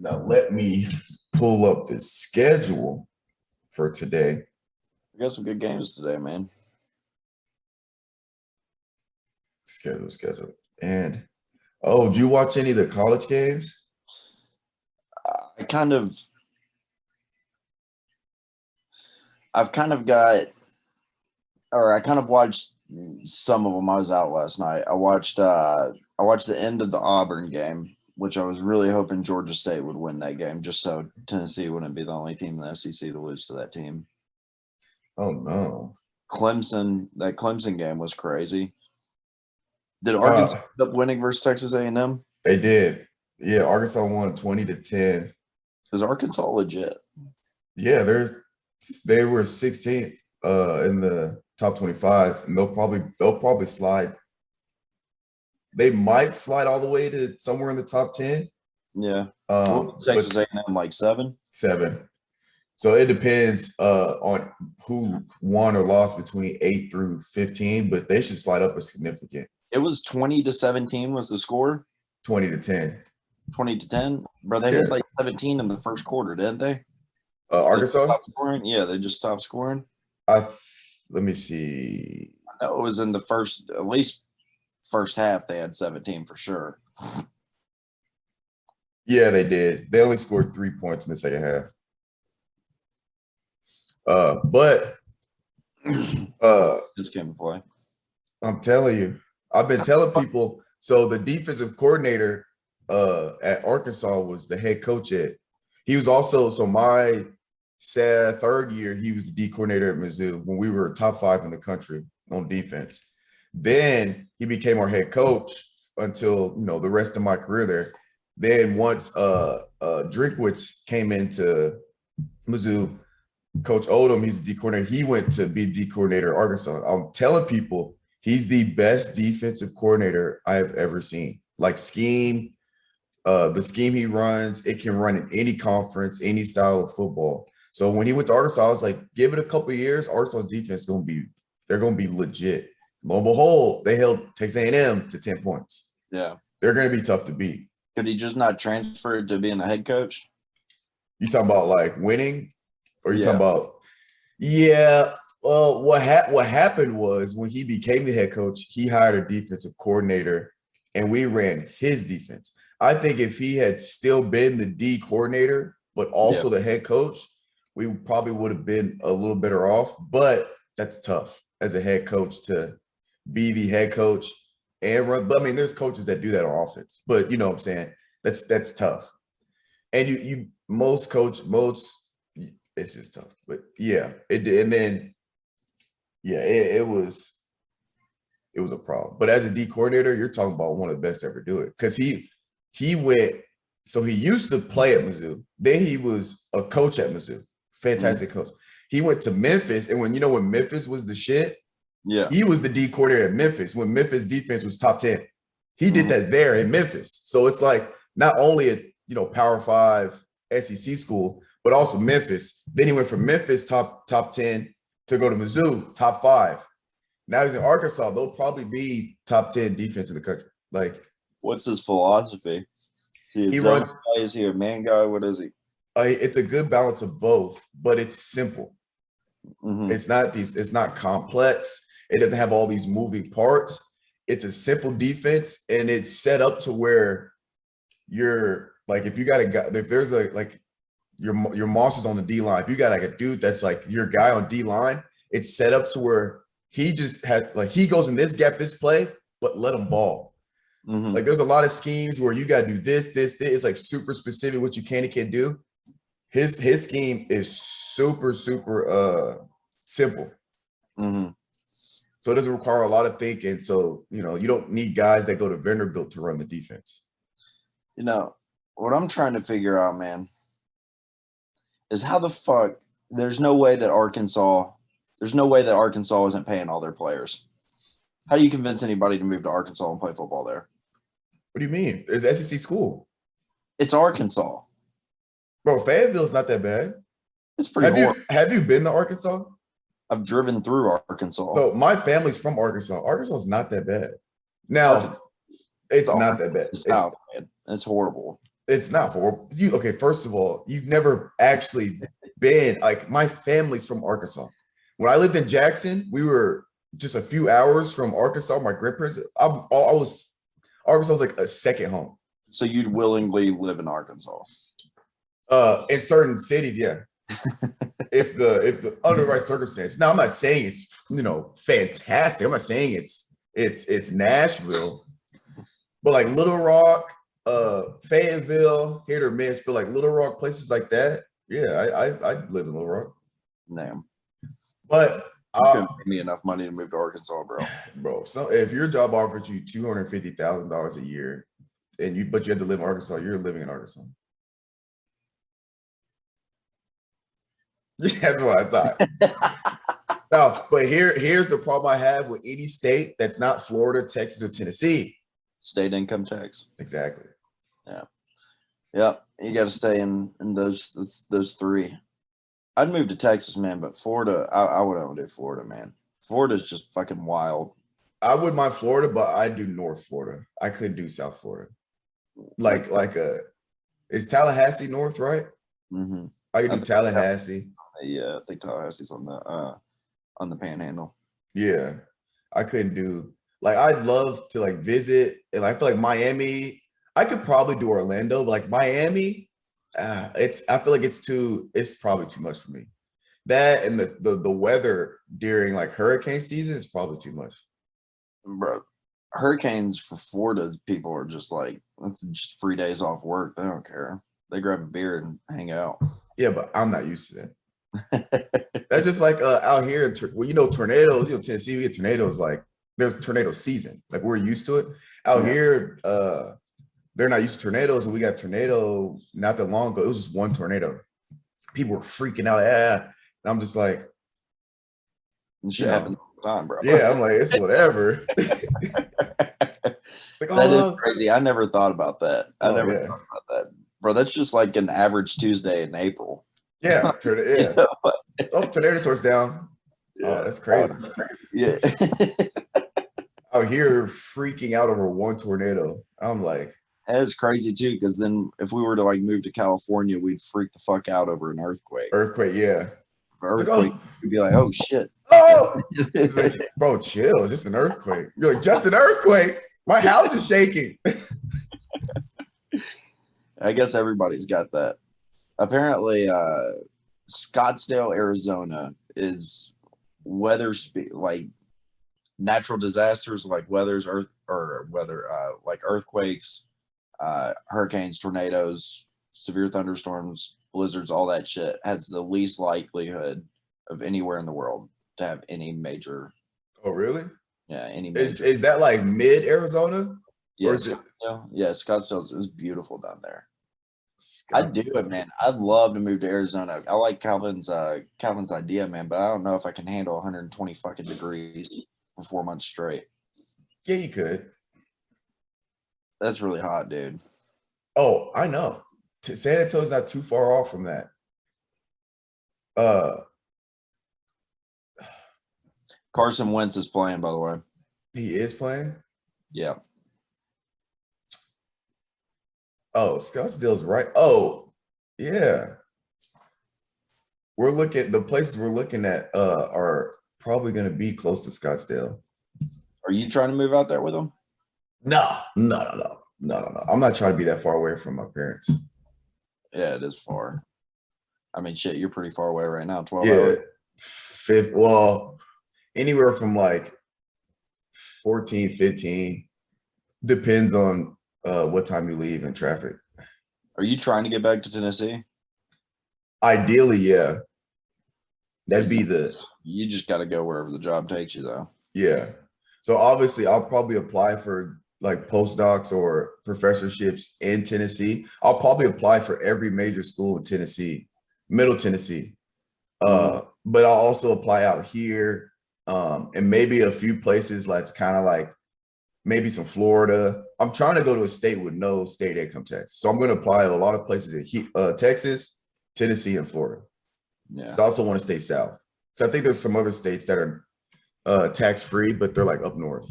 Now let me pull up the schedule for today. We got some good games today, man. Schedule. And did you watch any of the college games? I've kind of watched some of them. I was out last night. I watched the end of the Auburn game, which I was really hoping Georgia State would win that game, just so Tennessee wouldn't be the only team in the SEC to lose to that team. Oh no. That Clemson game was crazy. Did Arkansas end up winning versus Texas A&M? They did. Yeah, Arkansas won 20-10. Is Arkansas legit? Yeah, they were 16th in the top 25, and they'll probably slide. They might slide all the way to somewhere in the top 10. Yeah. Texas A&M like 7? 7. So it depends on who won or lost between 8 through 15, but they should slide up a significant. It was 20-17 was the score. 20-10. 20-10. Bro, they had like 17 in the first quarter, didn't they? Arkansas? Yeah, they just stopped scoring. Let me see. I know it was in the at least first half they had 17 for sure. Yeah, they did. They only scored 3 points in the second half. But this came to play. I'm telling you, I've been telling people. So the defensive coordinator at Arkansas was the head coach at. He was also my third year. He was the D coordinator at Mizzou when we were top 5 in the country on defense. Then he became our head coach until the rest of my career there. Then once Drinkwitz came into Mizzou, Coach Odom, he's the D coordinator. He went to be D coordinator at Arkansas. I'm telling people he's the best defensive coordinator I have ever seen. Like scheme, the scheme he runs, it can run in any conference, any style of football. So when he went to Arkansas, I was like, give it a couple of years, Arkansas defense they're gonna be legit. Lo and behold, they held Texas A&M to 10 points. Yeah, they're gonna be tough to beat. Could he just not transfer to being a head coach? You talking about like winning? Or you talking about, yeah. Well, what happened was when he became the head coach, he hired a defensive coordinator, and we ran his defense. I think if he had still been the D coordinator, but also the head coach, we probably would have been a little better off. But that's tough as a head coach to be the head coach and run. But I mean, there's coaches that do that on offense. But you know what I'm saying? That's tough. And most it's just tough. But yeah, it did. And then it was a problem. But as a D coordinator, you're talking about one of the best to ever do it. Because he went, so he used to play at Mizzou. Then he was a coach at Mizzou. Fantastic coach. He went to Memphis, and when Memphis was the shit, he was the D coordinator at Memphis when Memphis defense was top 10. He did that there in Memphis. So it's like not only a Power 5 SEC school, but also Memphis. Then he went from Memphis top 10 to go to Mizzou top 5. Now he's in Arkansas. They'll probably be top 10 defense in the country. Like, what's his philosophy? He runs. Is he a man guy? What is he? It's a good balance of both, but it's simple. Mm-hmm. It's not complex. It doesn't have all these moving parts. It's a simple defense, and it's set up to where you're like, if you got a guy, if there's your monsters on the D line, if you got like a dude that's like your guy on D line, it's set up to where he just has he goes in this gap, this play, but let him ball. Mm-hmm. Like there's a lot of schemes where you got to do this. It's like super specific what you can and can't do. His scheme is super simple. Mm-hmm. So it doesn't require a lot of thinking. So, you don't need guys that go to Vanderbilt to run the defense. What I'm trying to figure out, man, is how the fuck there's no way that Arkansas isn't paying all their players. How do you convince anybody to move to Arkansas and play football there? What do you mean? It's SEC school. It's Arkansas. Bro, Fayetteville's not that bad. It's pretty horrible. Have you been to Arkansas? I've driven through Arkansas. So my family's from Arkansas. Arkansas is not that bad. Now, it's not that bad. It's horrible. It's not horrible. Okay, first of all, you've never actually been like my family's from Arkansas. When I lived in Jackson, we were just a few hours from Arkansas. My grandparents, Arkansas was like a second home. So you'd willingly live in Arkansas? In certain cities, yeah. if the under the right circumstance. Now, I'm not saying it's fantastic. I'm not saying it's Nashville, but like Little Rock, Fayetteville, hit or miss, but like Little Rock, places like that. Yeah, I live in Little Rock. Damn. But you couldn't pay me enough money to move to Arkansas, bro. So if your job offered you $250,000 a year, but you had to live in Arkansas, you're living in Arkansas. That's what I thought. No, but here's the problem I have with any state that's not Florida, Texas, or Tennessee. State income tax. Exactly. Yeah. Yep. You got to stay in those three. I'd move to Texas, man, but Florida, I wouldn't do Florida, man. Florida's just fucking wild. I wouldn't mind Florida, but I do North Florida. I couldn't do South Florida. Is Tallahassee north, right? Mm-hmm. I could do Tallahassee. Yeah, I think Tallahassee's on the Panhandle. Yeah, I couldn't do I'd love to visit, and I feel like Miami. I could probably do Orlando, but Miami, I feel like it's probably too much for me. That and the weather during hurricane season is probably too much. Bro, hurricanes for Florida people are just that's just 3 days off work. They don't care. They grab a beer and hang out. Yeah, but I'm not used to that. That's just out here. Tornadoes. Tennessee, we get tornadoes. There's tornado season. We're used to it. Out here, they're not used to tornadoes, and we got tornado not that long ago. It was just one tornado. People were freaking out. And I'm just and shit happens all the time, bro. Yeah, I'm it's whatever. That is crazy. I never thought about that. I never thought about that, bro. That's just an average Tuesday in April. Yeah, tornado touchdown. Yeah, oh, that's crazy. Yeah. Out here freaking out over one tornado. I'm that's crazy too, because then if we were to move to California, we'd freak the fuck out over an earthquake. Yeah. Earthquake, we'd be oh shit. Oh, it's bro, chill. Just an earthquake. You're just an earthquake. My house is shaking. I guess everybody's got that. Apparently, Scottsdale, Arizona is natural disasters earthquakes, hurricanes, tornadoes, severe thunderstorms, blizzards, all that shit has the least likelihood of anywhere in the world to have any major. Oh, really? Yeah, any major. Is that mid Arizona? Yeah, Scottsdale is beautiful down there. I'd do it, man. I'd love to move to Arizona. I like Calvin's idea, man, but I don't know if I can handle 120 fucking degrees for 4 months straight. Yeah, you could. That's really hot, dude. Oh, I know. San Antonio's not too far off from that. Carson Wentz is playing, by the way. He is playing? Yeah. Oh, Scottsdale's right. Oh, yeah. The places we're looking at are probably going to be close to Scottsdale. Are you trying to move out there with them? No. I'm not trying to be that far away from my parents. Yeah, it is far. I mean, shit, you're pretty far away right now. 12 hours. Anywhere from 14, 15. Depends on what time you leave in traffic. Are you trying to get back to Tennessee? Ideally, yeah. That'd be you just got to go wherever the job takes you, though. Yeah. So obviously I'll probably apply for postdocs or professorships in Tennessee. I'll probably apply for every major school in Tennessee, Middle Tennessee. But I'll also apply out here, and maybe a few places that's kind of maybe some Florida. I'm trying to go to a state with no state income tax. So I'm going to apply at a lot of places in Texas, Tennessee, and Florida. Yeah. So I also want to stay south. So I think there's some other states that are tax-free, but they're up north.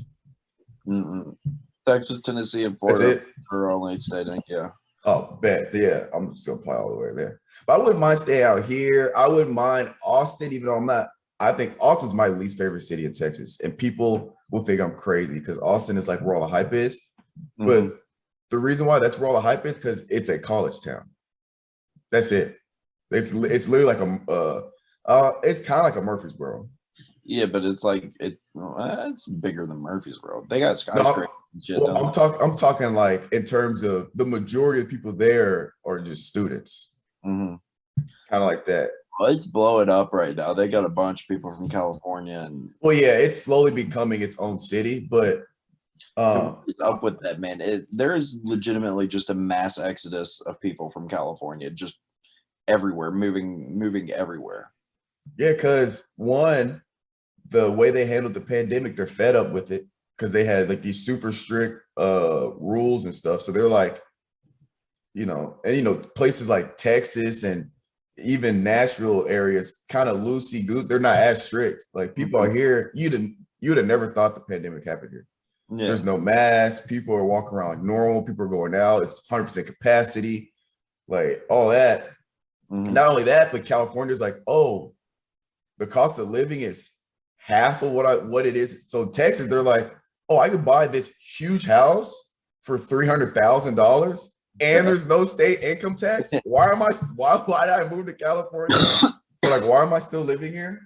Texas, Tennessee, and Florida are only state income. Yeah. Oh, bet. Yeah, I'm just gonna apply all the way there. But I wouldn't mind staying out here. I wouldn't mind Austin, even though I'm not. I think Austin's my least favorite city in Texas, and people will think I'm crazy because Austin is like where all the hype is. But the reason why that's where all the hype is because it's a college town. That's it. It's literally like it's kind of like a Murfreesboro. Yeah, but it's like it's bigger than Murfreesboro. They got No, skyscrapers and shit, well, don't they? I'm talking like in terms of the majority of people there are just students, Mm-hmm. kind of like that. Well, it's blowing up right now. They got a bunch of people from California, and Well, yeah, it's slowly becoming its own city, but what is up with that, man? There is legitimately just a mass exodus of people from California, just everywhere, moving everywhere. yeah, because one, the way they handled the pandemic, they're fed up with it because they had like these super strict rules and stuff. So they're like, places like Texas and even Nashville areas kind of loosey goose. They're not as strict. Like people are here, you'd have never thought the pandemic happened here. Yeah. There's no mask. People are walking around like normal. People are going out. It's 100% capacity, like all that. Not only that, but California's like, oh, the cost of living is half of what it is. So Texas, they're like, oh, I could buy this huge house for $300,000 and there's no state income tax. Why did I move to California? But like, why am I still living here?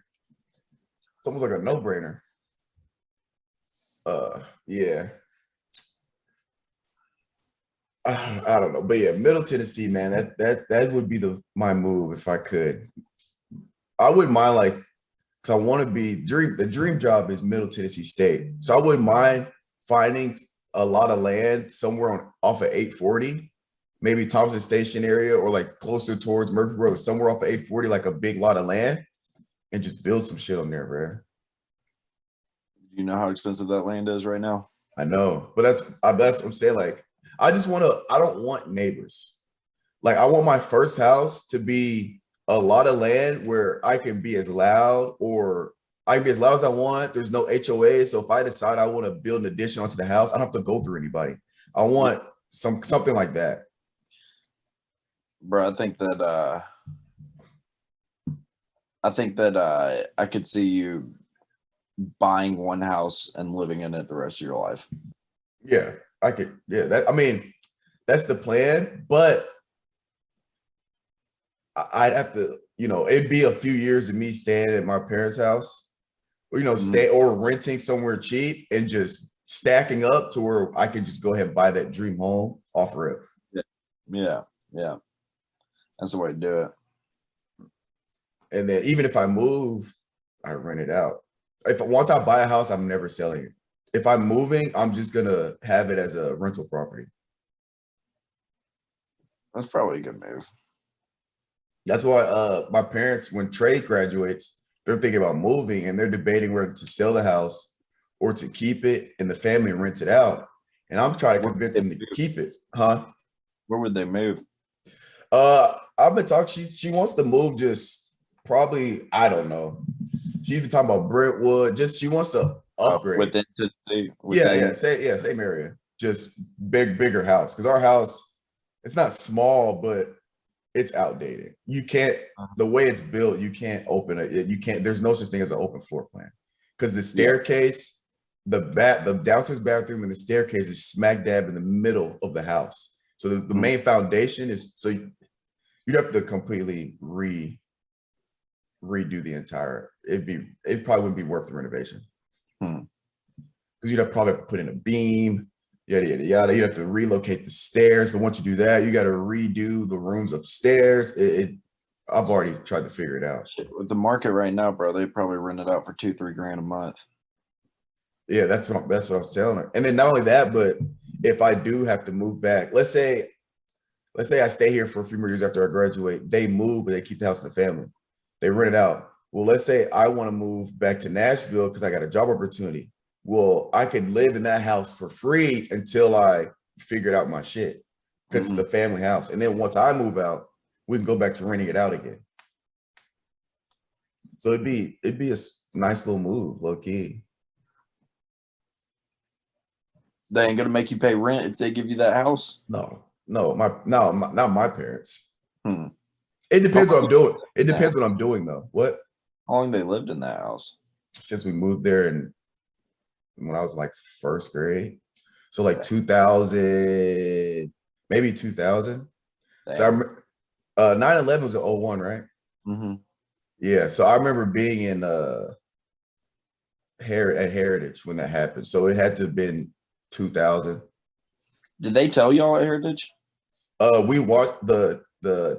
It's almost like a no-brainer. Yeah. I don't know, but yeah, Middle Tennessee, man, that would be my move if I could. I wouldn't mind like because I want to be the dream job is Middle Tennessee State, so I wouldn't mind finding a lot of land somewhere off of 840, maybe Thompson Station area or like closer towards Murfreesboro, somewhere off of 840, like a big lot of land, and just build some shit on there, bro. You know how expensive that land is right now? I know, but that's what I'm saying. Like, I don't want neighbors. Like, I want my first house to be a lot of land where I can be as loud or I can be as loud as I want. There's no HOA. So if I decide I want to build an addition onto the house, I don't have to go through anybody. I want something like that. Bro, I think that I could see you buying one house and living in it the rest of your life. Yeah, I could. Yeah, that's the plan. But I'd have to, it'd be a few years of me staying at my parents' house, or stay or renting somewhere cheap and just stacking up to where I can just go ahead and buy that dream home off rip. Yeah. That's the way to do it. And then even if I move, I rent it out. Once I buy a house, I'm never selling it. If I'm moving, I'm just gonna have it as a rental property. That's probably a good move. That's why my parents, when Trey graduates, they're thinking about moving and they're debating whether to sell the house or to keep it and the family rent it out. And I'm trying to convince them to keep it, huh? Where would they move? I've been talking. She wants to move. Just probably, I don't know. She's been talking about Brentwood. Just she wants to upgrade. Same area. Just bigger house. Because our house, it's not small, but it's outdated. You can't, the way it's built, you can't open it. You can't, there's no such thing as an open floor plan. Because the staircase, the downstairs bathroom and the staircase is smack dab in the middle of the house. So the main foundation is, so you'd have to completely redo the entire, it probably wouldn't be worth the renovation. Because you'd probably have to put in a beam, yada, yada, yada. You'd have to relocate the stairs. But once you do that, you got to redo the rooms upstairs. I've already tried to figure it out. With the market right now, bro, they probably rent it out for $2-3 grand a month. Yeah, that's what I was telling her. And then not only that, but if I do have to move back, let's say I stay here for a few more years after I graduate, they move, but they keep the house in the family. They rent it out. Well, let's say I want to move back to Nashville because I got a job opportunity. Well, I could live in that house for free until I figured out my shit because it's the family house. And then once I move out, we can go back to renting it out again. So it'd be a nice little move, low key. They ain't gonna make you pay rent if they give you that house? No, Not my parents. Hmm. It depends How what I'm doing. It long- depends what I'm doing though. What? How long they lived in that house? Since we moved there and when I was like first grade. So like 2000, maybe 2000. So I Damn. remember 9/11 was in '01, right? Mm-hmm. Yeah. So I remember being in at Heritage when that happened. So it had to have been 2000. Did they tell y'all at Heritage? We watched the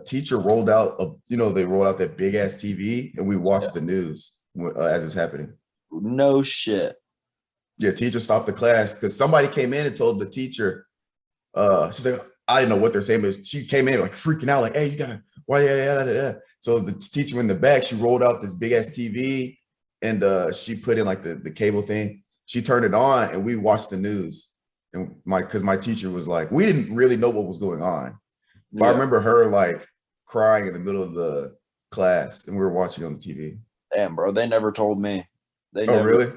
teacher rolled out they rolled out that big ass TV and we watched the news as it was happening. No shit. Yeah, teacher stopped the class because somebody came in and told the teacher, she's like, I didn't know what they're saying, but she came in like freaking out, like, hey, you gotta, why, yeah. So the teacher in the back, she rolled out this big ass TV and she put in like the cable thing. She turned it on and we watched the news. And because my teacher was like, we didn't really know what was going on. But I remember her like crying in the middle of the class and we were watching on the TV. Damn, bro. They never told me. They Oh, never. really?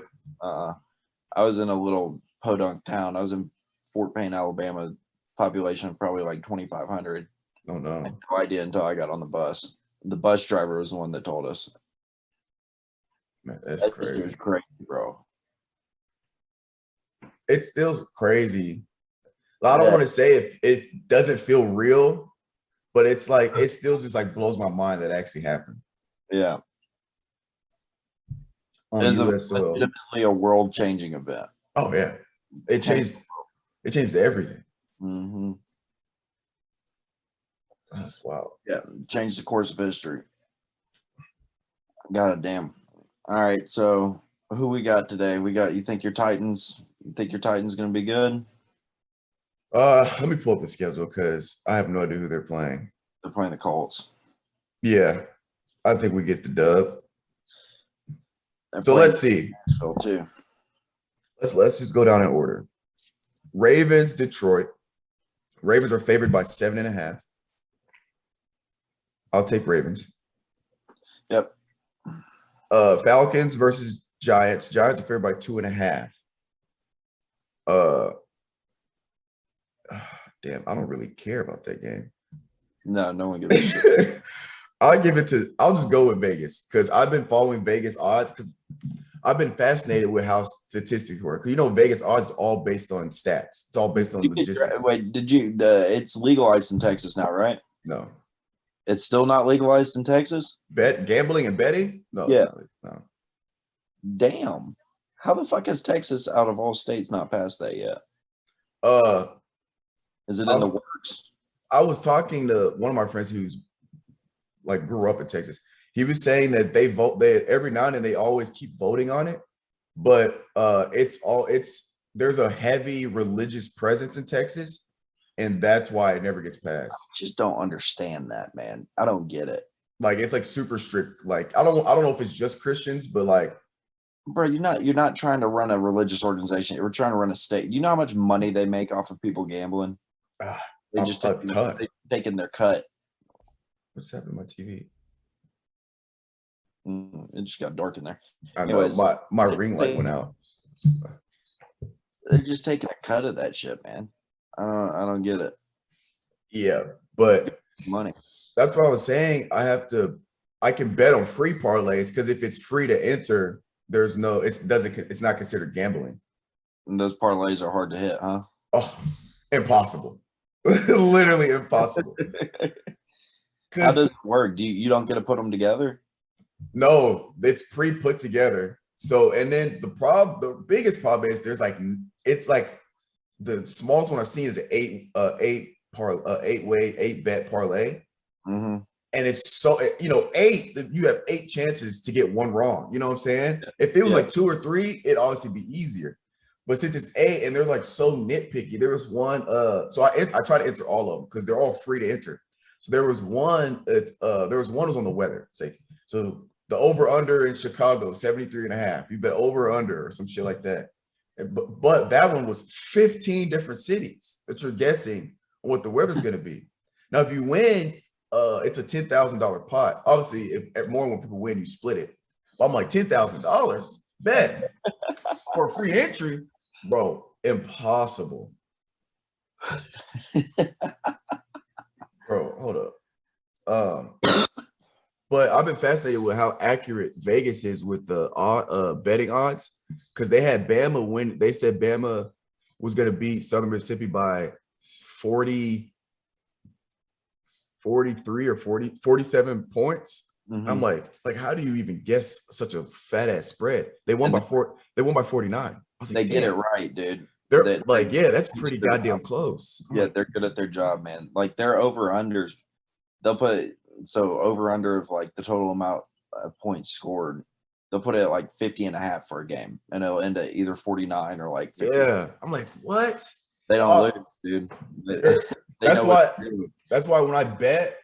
I was in a little podunk town. I was in Fort Payne, Alabama. Population of probably like 2,500. Oh no. I had no idea until I got on the bus. The bus driver was the one that told us. Man, that's crazy. It was crazy, bro. It's still crazy. I don't want to say if it doesn't feel real, but it's like it still just like blows my mind that actually happened. Yeah. On It was US soil. legitimately a world-changing event. Oh yeah. It changed everything. Mm-hmm. That's wild. Yeah, changed the course of history. God damn. All right, so who we got today? You think your Titans gonna be good? Let me pull up the schedule because I have no idea who they're playing. They're playing the Colts. Yeah, I think we get the dub. So let's see. Too. Let's just go down in order. Ravens, Detroit. Ravens are favored by 7.5. I'll take Ravens. Yep. Falcons versus Giants. Giants are favored by 2.5. Damn, I don't really care about that game. No one gives a shit. I'll just go with Vegas because I've been following Vegas odds because I've been fascinated with how statistics work. Vegas odds is all based on stats. It's all based on logistics. Wait, it's legalized in Texas now, right? No. It's still not legalized in Texas? Gambling and betting? No, yeah. No. Damn. How the fuck has Texas out of all states not passed that yet? Is it in the works? I was talking to one of my friends who's like grew up in Texas. He was saying that they every now and then they always keep voting on it, but there's a heavy religious presence in Texas, and that's why it never gets passed. I just don't understand that, man. I don't get it. Like it's like super strict. Like I don't know if it's just Christians, but like, bro, you're not trying to run a religious organization. You're trying to run a state. You know how much money they make off of people gambling? They just taking their cut. What's happening to my TV? It just got dark in there. I know. Anyways, my ring light went out. They're just taking a cut of that shit, man. I don't get it. Yeah, but money. That's what I was saying. I can bet on free parlays because if it's free to enter, it's not considered gambling. And those parlays are hard to hit, huh? Oh, impossible. Literally impossible. How does it work? You don't get to put them together? No, it's pre-put together. So, and then the biggest problem is it's like the smallest one I've seen is an eight bet parlay. Mm-hmm. And it's so, you have 8 chances to get one wrong. You know what I'm saying? Yeah. If it was like 2 or 3, it'd obviously be easier. But since it's 8 and they're like so nitpicky, there was one. So I try to enter all of them because they're all free to enter. So there was one. Was on the weather. So the over under in Chicago 73.5. You bet over or under or some shit like that. But that one was 15 different cities that you're guessing on what the weather's going to be. Now, if you win, it's a $10,000 pot. Obviously, if more when people win, you split it. But I'm like $10,000 bet for free entry, bro. Impossible. But I've been fascinated with how accurate Vegas is with the betting odds, because they had Bama win. They said Bama was going to beat Southern Mississippi by 40, 43 or 47 points. Mm-hmm. I'm like, how do you even guess such a fat ass spread? They won by 49. I was like, they get it right, dude. They're like, yeah, that's pretty goddamn close. Yeah, they're good at their job, man. Like their over unders, they'll put over under of like the total amount of points scored. They'll put it at like 50.5 for a game, and it'll end at either 49 or like 50. Yeah. I'm like, what? They don't lose, dude. That's why when I bet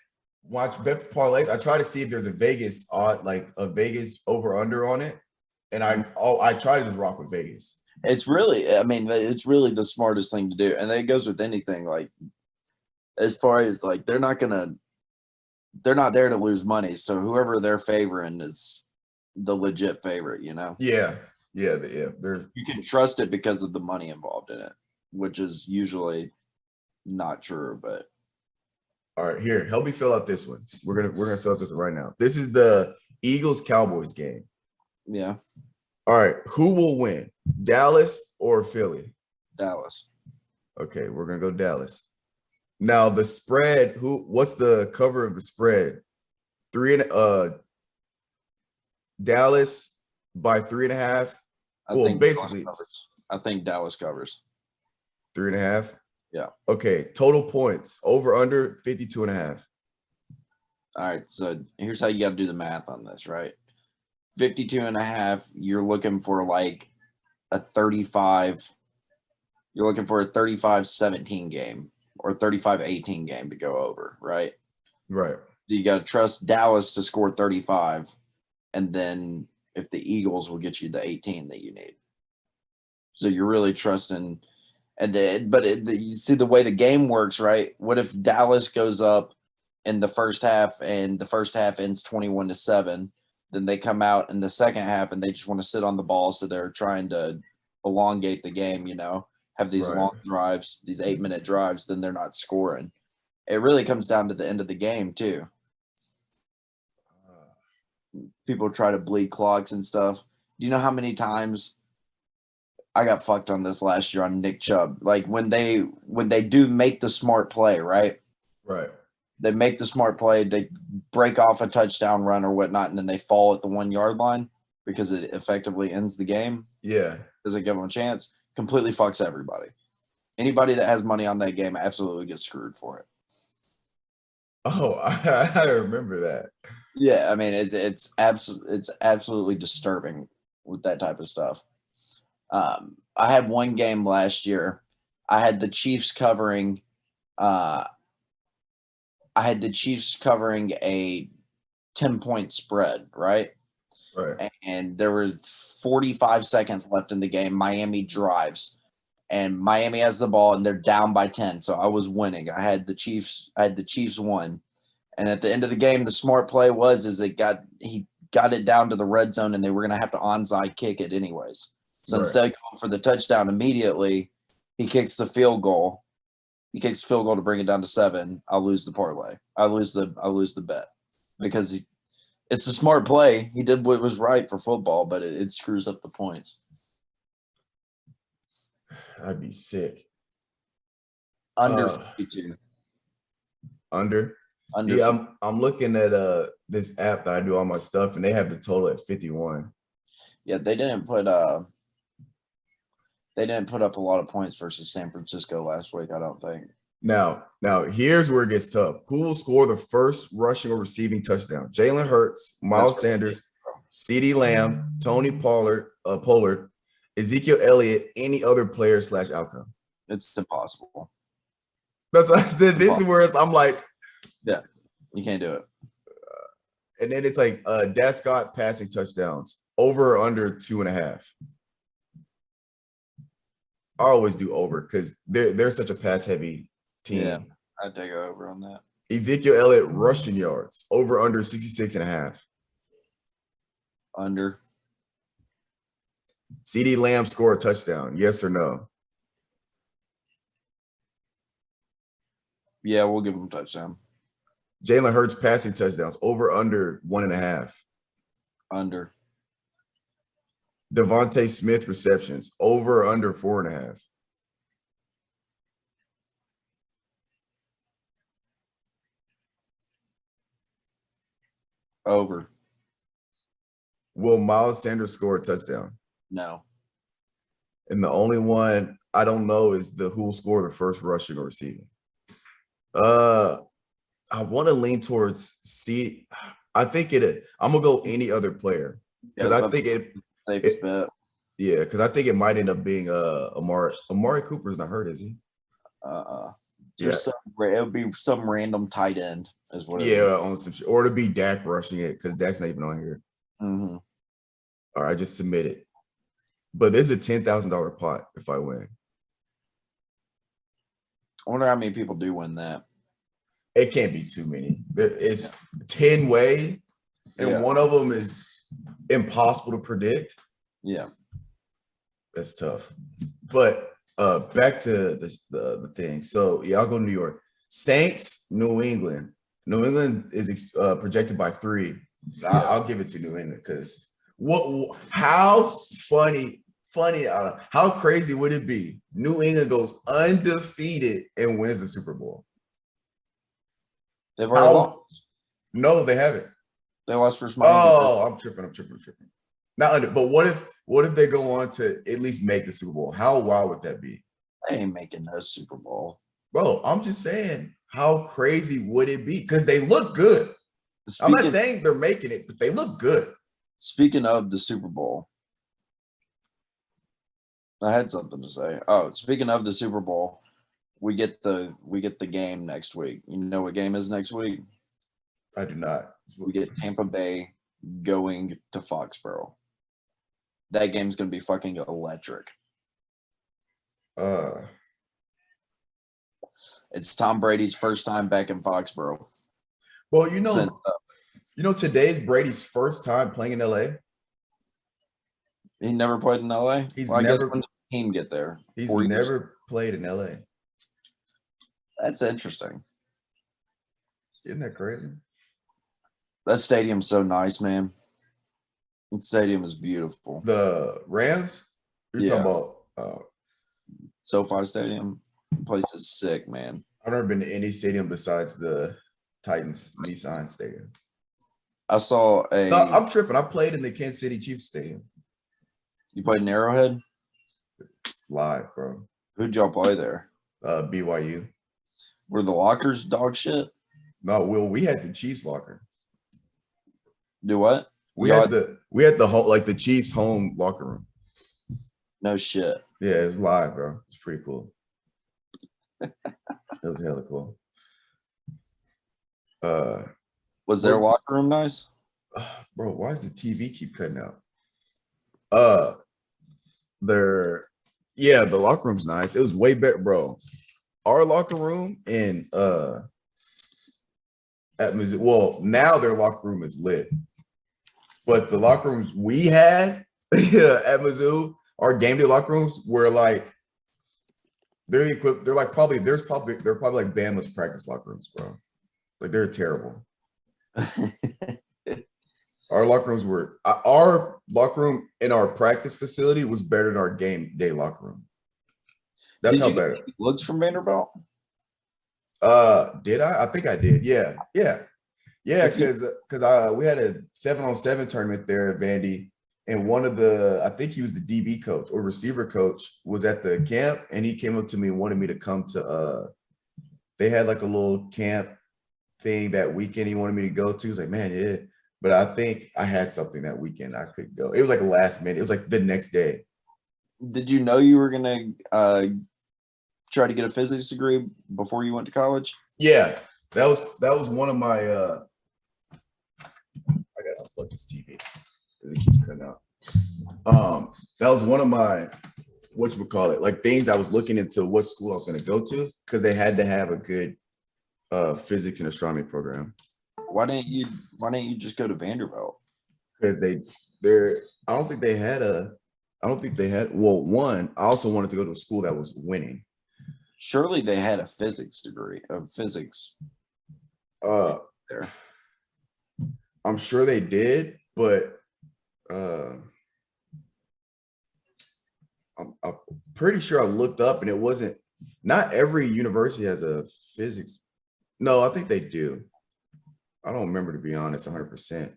for parlays, I try to see if there's a Vegas over under on it, and I try to just rock with Vegas. It's really the smartest thing to do, and it goes with anything. Like as far as like they're not there to lose money, so whoever they're favoring is the legit favorite, you know? Yeah. You can trust it because of the money involved in it, which is usually not true, but all right, here, help me fill out this one. We're gonna fill out this one right now. This is the Eagles-Cowboys game. Yeah. All right, who will win, Dallas or Philly? Dallas. Okay, we're gonna go Dallas. Now the spread. What's the cover of the spread? Dallas by 3.5. Well, basically, I think Dallas covers 3.5. Yeah. Okay. Total points over under 52.5. All right. So here's how you got to do the math on this, right? 52.5. You're looking for like a 35. You're looking for a 35-17 game or 35-18 game to go over, right? Right. So you got to trust Dallas to score 35, and then if the Eagles will get you the 18 that you need. So you're really trusting. And then, you see the way the game works, right? What if Dallas goes up in the first half and the first half ends 21-7? Then they come out in the second half and they just want to sit on the ball, so they're trying to elongate the game, you know, have these long drives, these 8-minute drives. Then they're not scoring. It really comes down to the end of the game too. People try to bleed clocks and stuff. Do you know how many times I got fucked on this last year on Nick Chubb? Like when they do make the smart play, right? Right. They make the smart play, they break off a touchdown run or whatnot, and then they fall at the 1-yard line because it effectively ends the game. Yeah. Doesn't give them a chance. Completely fucks everybody. Anybody that has money on that game absolutely gets screwed for it. Oh, I remember that. Yeah, I mean it's absolutely disturbing with that type of stuff. I had one game last year. I had the Chiefs covering. I had the Chiefs covering a 10-point spread, right? Right. And there were 45 seconds left in the game. Miami drives, and Miami has the ball, and they're down by 10. So I was winning. I had the Chiefs won. And at the end of the game, the smart play he got it down to the red zone, and they were going to have to onside kick it anyways. So instead of going for the touchdown immediately, he kicks the field goal. He kicks the field goal to bring it down to 7. I'll lose the parlay. I lose the bet because it's a smart play. He did what was right for football, but it screws up the points. I'd be sick. Under 52. Under. Yeah, I'm looking at this app that I do all my stuff, and they have the total at 51. Yeah, they didn't put up a lot of points versus San Francisco last week, I don't think. Now here's where it gets tough. Who will score the first rushing or receiving touchdown? Jalen Hurts, Miles Sanders, CeeDee Lamb, Tony Pollard, Ezekiel Elliott, any other player / outcome. It's impossible. This is where I'm like, yeah, you can't do it. And then it's like Dak Scott passing touchdowns over or under 2.5. I always do over because they're such a pass heavy team. Yeah, I'd take over on that. Ezekiel Elliott rushing yards over under 66.5. Under. CeeDee Lamb score a touchdown, yes or no? Yeah, we'll give him a touchdown. Jalen Hurts passing touchdowns over under 1.5. Under. Devontae Smith receptions over under 4.5. Over. Will Miles Sanders score a touchdown? No. And the only one I don't know is who will score the first rushing or receiving. I want to lean towards C. I think I'm gonna go any other player because I think safest bet. Yeah, because I think it might end up being Amari Cooper's not hurt, is he? Just it would be some random tight end is what. On some or to be Dak rushing it because Dak's not even on here. Mm-hmm. All right, just submit it. But there's a $10,000 pot if I win. I wonder how many people do win that. It can't be too many. It's 10 way, and one of them is impossible to predict. Yeah, that's tough. But back to the thing. So I'll go New York. Saints, New England. New England is projected by 3. I'll give it to New England because how funny, how crazy would it be? New England goes undefeated and wins the Super Bowl. They've already lost. No, they haven't. They lost first. I'm tripping. Not under, but what if they go on to at least make the Super Bowl? How wild would that be? They ain't making no Super Bowl. Bro, I'm just saying, how crazy would it be? Because they look good. I'm not saying they're making it, but they look good. Speaking of the Super Bowl, I had something to say. Oh, speaking of the Super Bowl, we get the game next week. You know what game is next week? I do not. We get Tampa Bay going to Foxborough. That game's gonna be fucking electric. It's Tom Brady's first time back in Foxborough. Well, you know, today's Brady's first time playing in LA. He never played in LA. I guess when the team get there. He's never played in LA. That's interesting. Isn't that crazy? That stadium's so nice, man. That stadium is beautiful. The Rams? You're talking about SoFi Stadium. The place is sick, man. I've never been to any stadium besides the Titans Nissan Stadium. I saw No, I'm tripping. I played in the Kansas City Chiefs Stadium. You played in Arrowhead? Live, bro. Who'd y'all play there? BYU. Were the lockers dog shit? No, we had the Chiefs locker. Do what? We had the whole the Chiefs home locker room. No shit. Yeah, it's live, bro. It's pretty cool. It was hella cool. Was their locker room nice? Bro, why does the TV keep cutting out? The locker room's nice. It was way better, bro. Our locker room in at Mizzou, well, now their locker room is lit. But the locker rooms we had at Mizzou, our game day locker rooms were they're equipped. They're probably like Bama's practice locker rooms, bro. Like they're terrible. Our locker room in our practice facility was better than our game day locker room. That's how better. Looks from Vanderbilt? Did I? I think I did. Yeah. Because we had a 7-on-7 tournament there at Vandy, and I think he was the DB coach or receiver coach, was at the camp, and he came up to me and wanted me to come to. They had like a little camp thing that weekend. He wanted me to go to. He was like, man, yeah. But I think I had something that weekend I could go. It was like last minute. It was like the next day. Did you know you were gonna try to get a physics degree before you went to college? Yeah, that was one of my. I gotta unplug this TV. It keeps cutting out. That was one of my things I was looking into what school I was going to go to because they had to have a good physics and astronomy program. Why didn't you just go to Vanderbilt? Because I don't think they had. Well, one, I also wanted to go to a school that was winning. Surely they had a physics degree of physics. there. I'm sure they did, but I'm pretty sure I looked up and it wasn't. Not every university has a physics. No, I think they do. I don't remember, to be honest, 100%.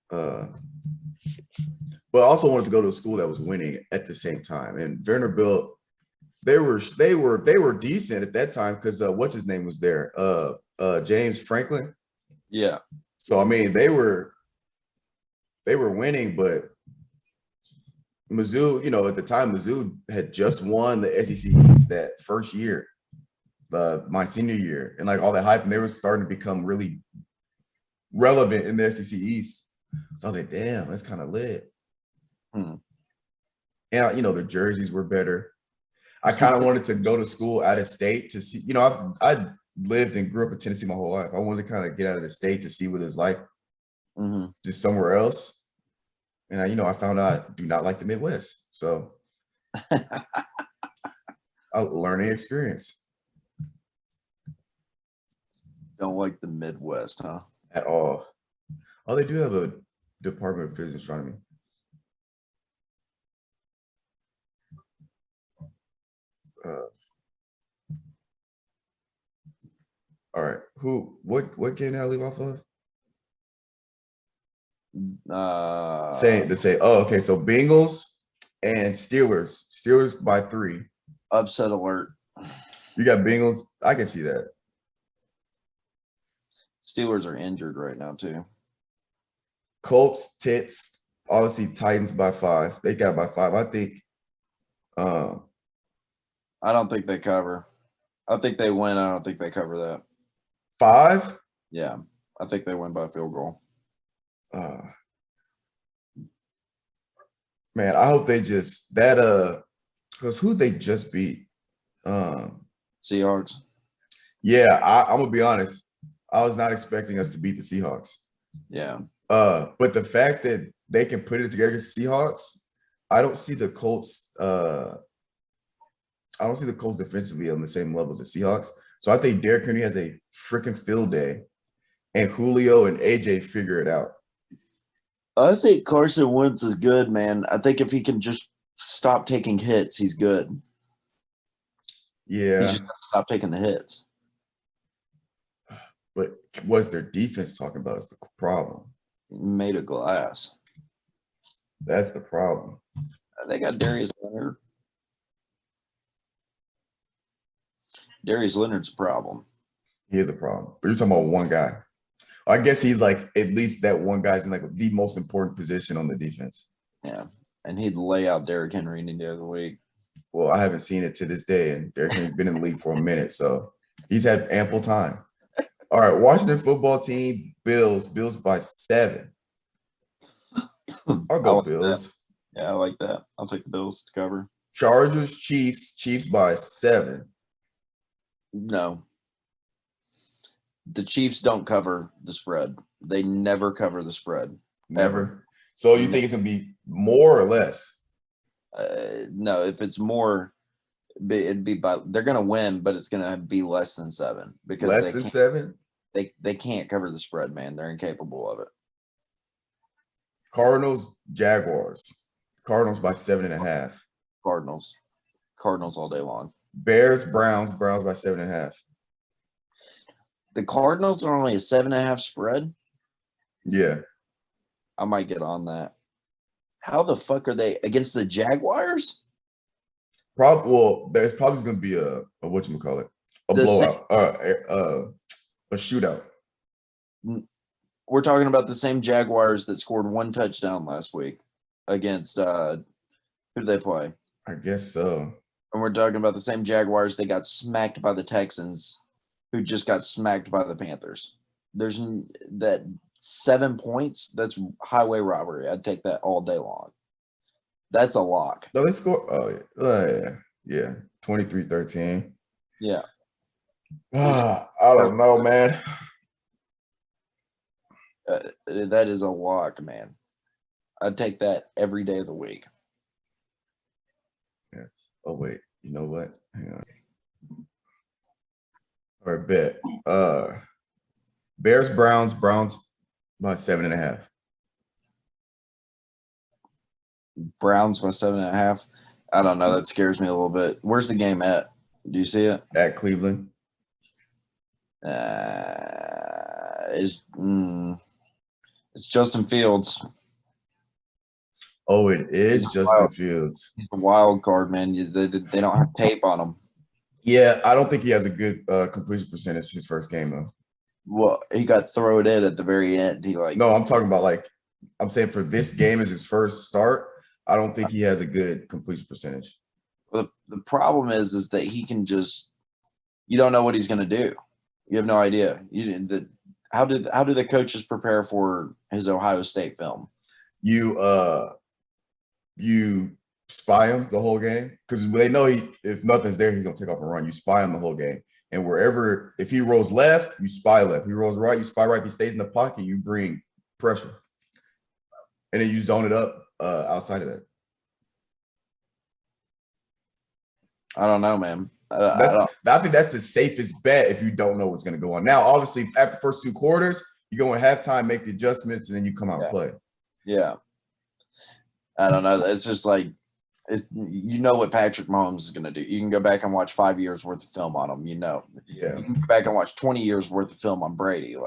But I also wanted to go to a school that was winning at the same time. And Vanderbilt, they were decent at that time because what's his name was there? James Franklin. Yeah. So I mean, they were winning, but Mizzou, at the time, Mizzou had just won the SEC East that first year, my senior year, and like all that hype, and they were starting to become really relevant in the SEC East. So I was like, damn, that's kind of lit. And the jerseys were better. I kind of wanted to go to school out of state to see, I lived and grew up in Tennessee my whole life. I wanted to kind of get out of the state to see what it's like, just somewhere else. And I found out I do not like the Midwest. So a learning experience. Don't like the Midwest, huh? At all. Oh, they do have a Department of Physics and Astronomy. All right. What game did I leave off of? Okay, so Bengals and Steelers. Steelers by 3. Upset alert. You got Bengals. I can see that. Steelers are injured right now too. Colts, tits. Obviously, Titans by 5. They got it by 5. I think. I don't think they cover. I think they win. I don't think they cover that. 5? Yeah, I think they win by field goal. Man, I hope they just because who they just beat? Seahawks. Yeah, I'm gonna be honest. I was not expecting us to beat the Seahawks. Yeah. But the fact that they can put it together against the Seahawks, I don't see the Colts. I don't see the Colts defensively on the same level as the Seahawks. So I think Derrick Henry has a freaking field day, and Julio and AJ figure it out. I think Carson Wentz is good, man. I think if he can just stop taking hits, he's good. Yeah. He's just got to stop taking the hits. But what's their defense talking about is the problem. Made of glass. That's the problem. They got Darius Leonard. Darius Leonard's a problem. He is a problem. But you're talking about one guy. I guess he's like at least that one guy's in like the most important position on the defense. Yeah. And he'd lay out Derrick Henry any day of the week. Well, I haven't seen it to this day, and Derrick Henry's been in the league for a minute, so he's had ample time. All right, Washington football team, Bills by 7. I'll go Bills. That. Yeah, I like that. I'll take the Bills to cover. Chargers, Chiefs by 7. No. The Chiefs don't cover the spread. They never cover the spread. Never. Ever. So you think it's going to be more or less? No, if it's more, it'd be by they're going to win, but it's going to be less than 7 because less than 7. They can't cover the spread, man. They're incapable of it. Cardinals, Jaguars. Cardinals by 7.5. Cardinals all day long. Bears, Browns by 7.5. The Cardinals are only a 7.5 spread. Yeah, I might get on that. How the fuck are they against the Jaguars? Well, there's probably going to be a whatchamacallit, a blowout, a shootout. We're talking about the same Jaguars that scored 1 touchdown last week against who did they play? I guess so. And we're talking about the same Jaguars that got smacked by the Texans, who just got smacked by the Panthers. There's that 7 points. That's highway robbery. I'd take that all day long. That's a lock. No, they score. Oh, yeah. 23-13. Yeah. I don't know, man. That is a lock, man. I'd take that every day of the week. Yeah. Oh, wait. You know what? Hang on. All right, bet. Bears, Browns by 7.5. Browns by 7.5. I don't know. That scares me a little bit. Where's the game at? Do you see it? At Cleveland. It's Justin Fields. Oh, it is Justin Fields. He's a wild card, man. They don't have tape on him. Yeah, I don't think he has a good completion percentage his first game though. Well, he got thrown in at the very end. No, I'm talking about I'm saying for this game as his first start, I don't think he has a good completion percentage. The problem is that he can just, you don't know what he's going to do. You have no idea. How do the coaches prepare for his Ohio State film? You spy him the whole game because they know if nothing's there, he's gonna take off and run. You spy him the whole game, and if he rolls left, you spy left. If he rolls right, you spy right. If he stays in the pocket, you bring pressure, and then you zone it up outside of that. I don't know, man. I think that's the safest bet if you don't know what's going to go on. Now, obviously, after the first 2 quarters, you go in halftime, make the adjustments, and then you come out and play. Yeah. I don't know. It's just you know what Patrick Mahomes is going to do. You can go back and watch 5 years worth of film on him. Yeah. You can go back and watch 20 years worth of film on Brady.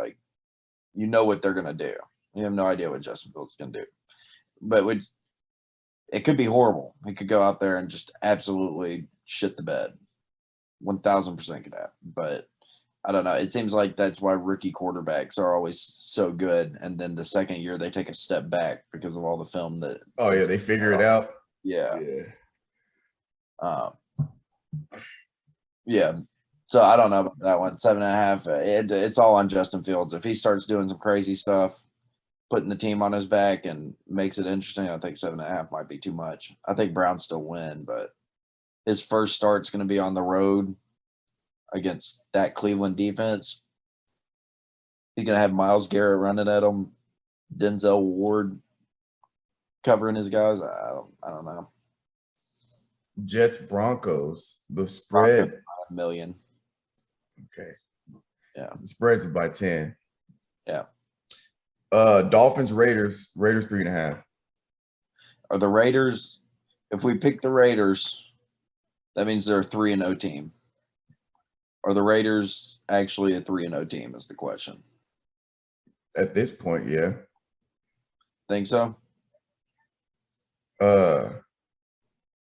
You know what they're going to do. You have no idea what Justin Fields is going to do. But it could be horrible. He could go out there and just absolutely shit the bed. 1,000% could happen. But I don't know. It seems like that's why rookie quarterbacks are always so good. And then the second year they take a step back because of all the film that. Oh, yeah. They figure it out. Yeah. Yeah. So I don't know about that one. 7.5. It's all on Justin Fields. If he starts doing some crazy stuff, putting the team on his back and makes it interesting, I think 7.5 might be too much. I think Browns still win, but his first start's going to be on the road against that Cleveland defense. He's going to have Myles Garrett running at him, Denzel Ward covering his guys. I don't know. Jets, Broncos, the spread. $1 million. Okay. Yeah. The spread's by 10. Yeah. Dolphins, Raiders 3.5. Are the Raiders, if we pick the Raiders, that means they're a 3-0 team. Are the Raiders actually a 3-0 team is the question. At this point, yeah. Think so?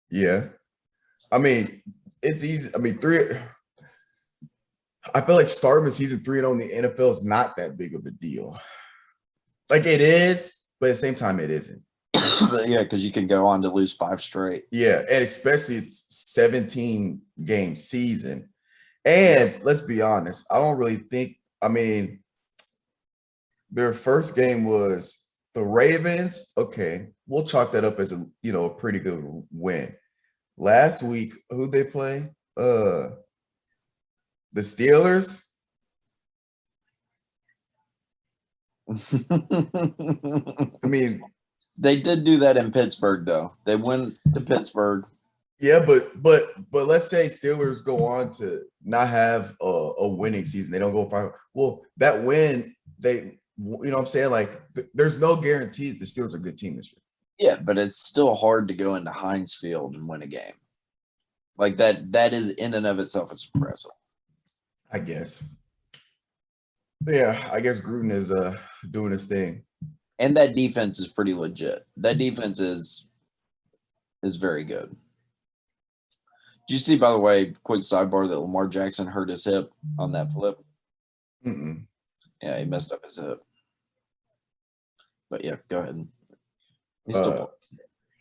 Yeah. I mean, it's easy. I mean, I feel like starting the season 3-0 in the NFL is not that big of a deal. It is, but at the same time, it isn't. Yeah, because you can go on to lose 5 straight. Yeah, and especially it's 17-game season. And let's be honest, I don't really think. I mean, their first game was the Ravens. Okay, we'll chalk that up as a pretty good win. Last week, who'd they play? The Steelers. I mean, they did do that in Pittsburgh, though. They went to Pittsburgh. Yeah, but let's say Steelers go on to not have a winning season. They don't go 5. Well, that win, what I'm saying? There's no guarantee the Steelers are a good team this year. Yeah, but it's still hard to go into Heinz Field and win a game. That is in and of itself, it's impressive. I guess. Yeah, I guess Gruden is doing his thing. And that defense is pretty legit. That defense is very good. Did you see, by the way, quick sidebar, that Lamar Jackson hurt his hip on that flip? Mm-mm. Yeah, he messed up his hip. But yeah, go ahead.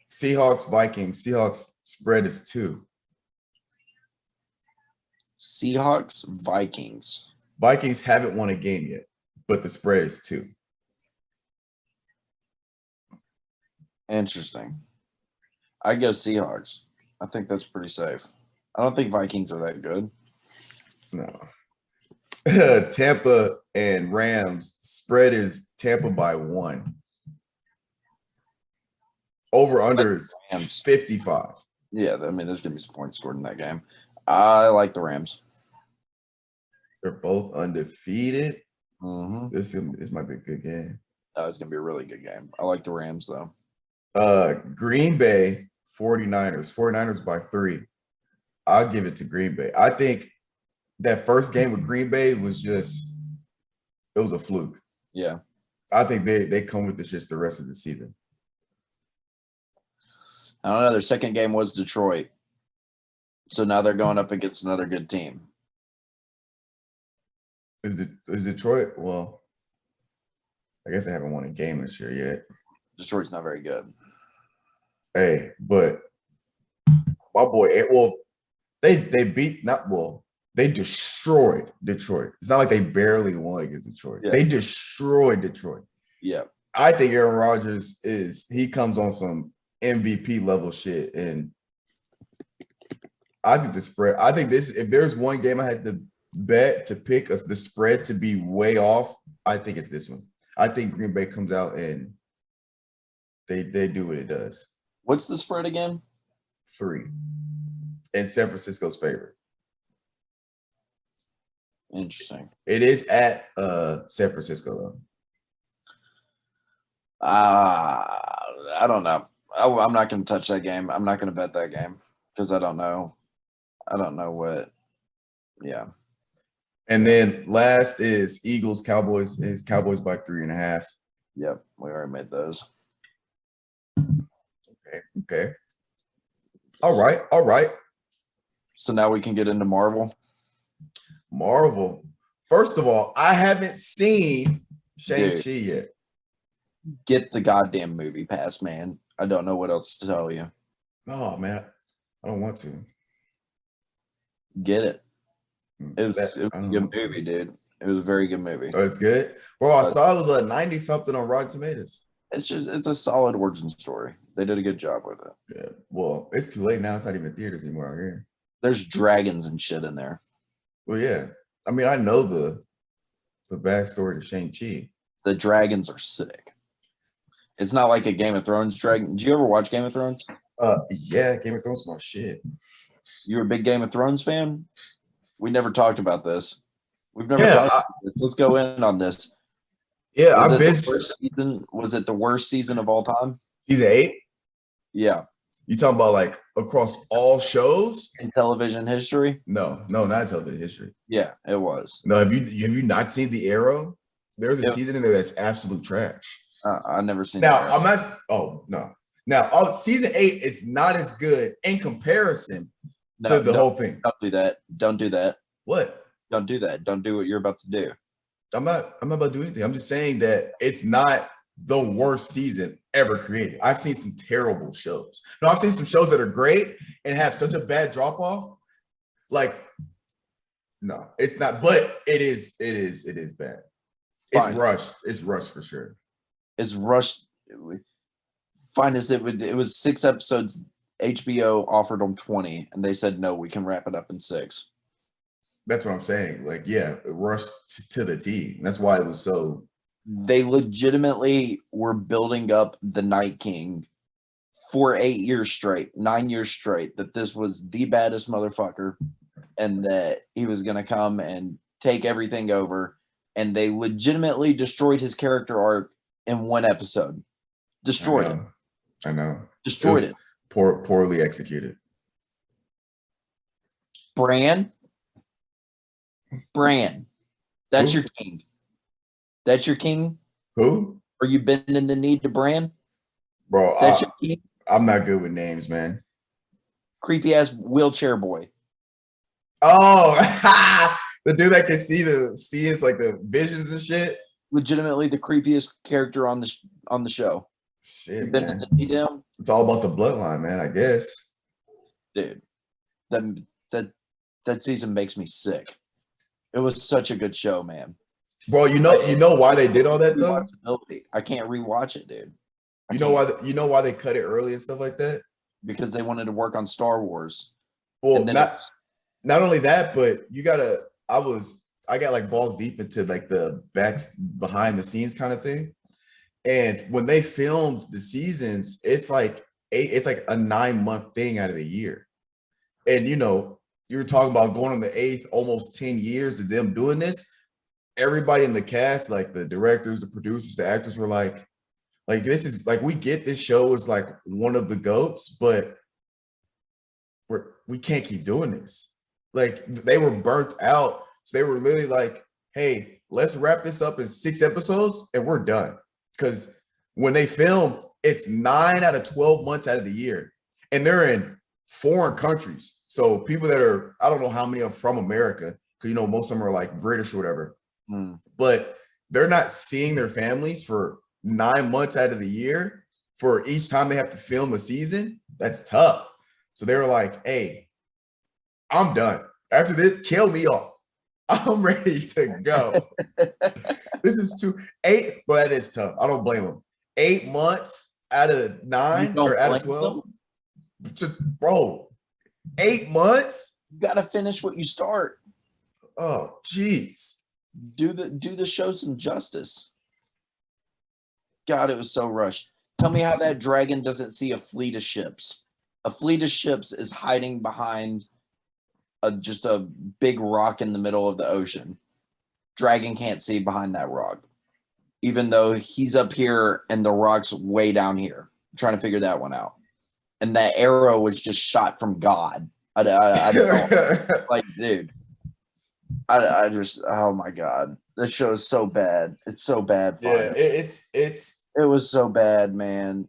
Seahawks, Vikings. Seahawks spread is 2. Seahawks, Vikings. Vikings haven't won a game yet, but the spread is 2. Interesting. I go Seahawks. I think that's pretty safe. I don't think Vikings are that good. No. Tampa and Rams spread is Tampa by 1. Over under is 55. Yeah, I mean, there's gonna be some points scored in that game. I like the Rams. They're both undefeated. Mm-hmm. This might be a good game. Oh, it's gonna be a really good game. I like the Rams though. Green Bay 49ers. 49ers by 3. I'll give it to Green Bay. I think that first game with Green Bay was it was a fluke. Yeah. I think they come with this just the rest of the season. I don't know. Their second game was Detroit. So now they're going up against another good team. Is Detroit? Well, I guess they haven't won a game this year yet. Detroit's not very good. Hey, but my boy, they beat they destroyed Detroit. It's not like they barely won against Detroit. Yeah. They destroyed Detroit. Yeah. I think Aaron Rodgers he comes on some MVP level shit. And I think if there's one game I had to bet to pick the spread to be way off, I think it's this one. I think Green Bay comes out and they do what it does. What's the spread again? 3. And San Francisco's favorite. Interesting. It is at San Francisco though. I don't know. I'm not going to touch that game. I'm not going to bet that game because I don't know. I don't know what. Yeah. And then last is Eagles Cowboys. Is Cowboys by 3.5. Yep, we already made those. Okay. All right. So now we can get into Marvel. First of all, I haven't seen Shang-Chi yet. Get the goddamn movie pass, man. I don't know what else to tell you. Oh, man. I don't want to. Get it. It was a good movie, dude. It was a very good movie. Oh, it's good? Bro, I saw it was a 90-something on Rotten Tomatoes. It's a solid origin story. They did a good job with it. Yeah. Well, it's too late now. It's not even in theaters anymore out here. There's dragons and shit in there. Well, yeah. I mean, I know the backstory to Shang-Chi. The dragons are sick. It's not like a Game of Thrones dragon. Did you ever watch Game of Thrones? Yeah, Game of Thrones is my shit. You were a big Game of Thrones fan? We never talked about this. We've never talked about this. Let's go in on this. Yeah, Was it the worst season of all time? Season 8? Yeah. You talking about like across all shows in television history? No, not television history. Yeah, it was. No, have you not seen The Arrow? There's a season in there that's absolute trash. I've never seen. Now I'm not. Oh no. Now season 8 is not as good in comparison to the whole thing. Don't do that. Don't do that. What? Don't do that. Don't do what you're about to do. I'm not about to do anything. I'm just saying that it's not the worst season ever created. I've seen some terrible shows. No, I've seen some shows that are great and have such a bad drop off. Like, no, it's not. But it is bad. Fine. It's rushed. It's rushed for sure. It's rushed. Finis, it was 6 episodes. HBO offered them 20, and they said no. We can wrap it up in 6. That's what I'm saying. Like, yeah, it rushed to the T. That's why it was so. They legitimately were building up the Night King for 8 years straight, 9 years straight, that this was the baddest motherfucker and that he was going to come and take everything over. And they legitimately destroyed his character arc in 1 episode. Destroyed it. I know. Destroyed it. Poorly executed. Bran. That's your king. That's your king? Who? Are you bending the knee to Bran? Bro, that's your king? I'm not good with names, man. Creepy ass wheelchair boy. Oh, the dude that can see it's like the visions and shit. Legitimately the creepiest character on the show. Shit, bending the knee down. It's all about the bloodline, man, I guess. Dude, that season makes me sick. It was such a good show, man. Bro, you know why they did all that though? I can't rewatch it, dude. You know why they cut it early and stuff like that? Because they wanted to work on Star Wars. Well, not only that, but I got like balls deep into like the behind the scenes kind of thing. And when they filmed the seasons, it's like a 9-month thing out of the year. And you were talking about going on the 8th, almost 10 years of them doing this. everybody in the cast, like the directors, the producers, the actors were like this is like we get this show is like one of the GOATs, but we can't keep doing this. Like they were burnt out. So they were literally like, hey, let's wrap this up in 6 episodes and we're done. Because when they film, it's 9 out of 12 months out of the year. And they're in foreign countries. So people that are, I don't know how many are from America, because most of them are like British or whatever. But they're not seeing their families for 9 months out of the year for each time they have to film a season. That's tough. So they were like, hey, I'm done. After this, kill me off. I'm ready to go. This is 8, but that is tough. I don't blame them. 8 months out of 9 or out of 12. Just, bro, 8 months? You got to finish what you start. Oh, jeez. Do the show some justice. God, it was so rushed. Tell me how that dragon doesn't see a fleet of ships. A fleet of ships is hiding behind just a big rock in the middle of the ocean. Dragon can't see behind that rock, even though he's up here and the rock's way down here. I'm trying to figure that one out. And that arrow was just shot from God. I don't know. Like, dude, I just, oh my God, this show is so bad. It's so bad. Yeah, it was so bad, man.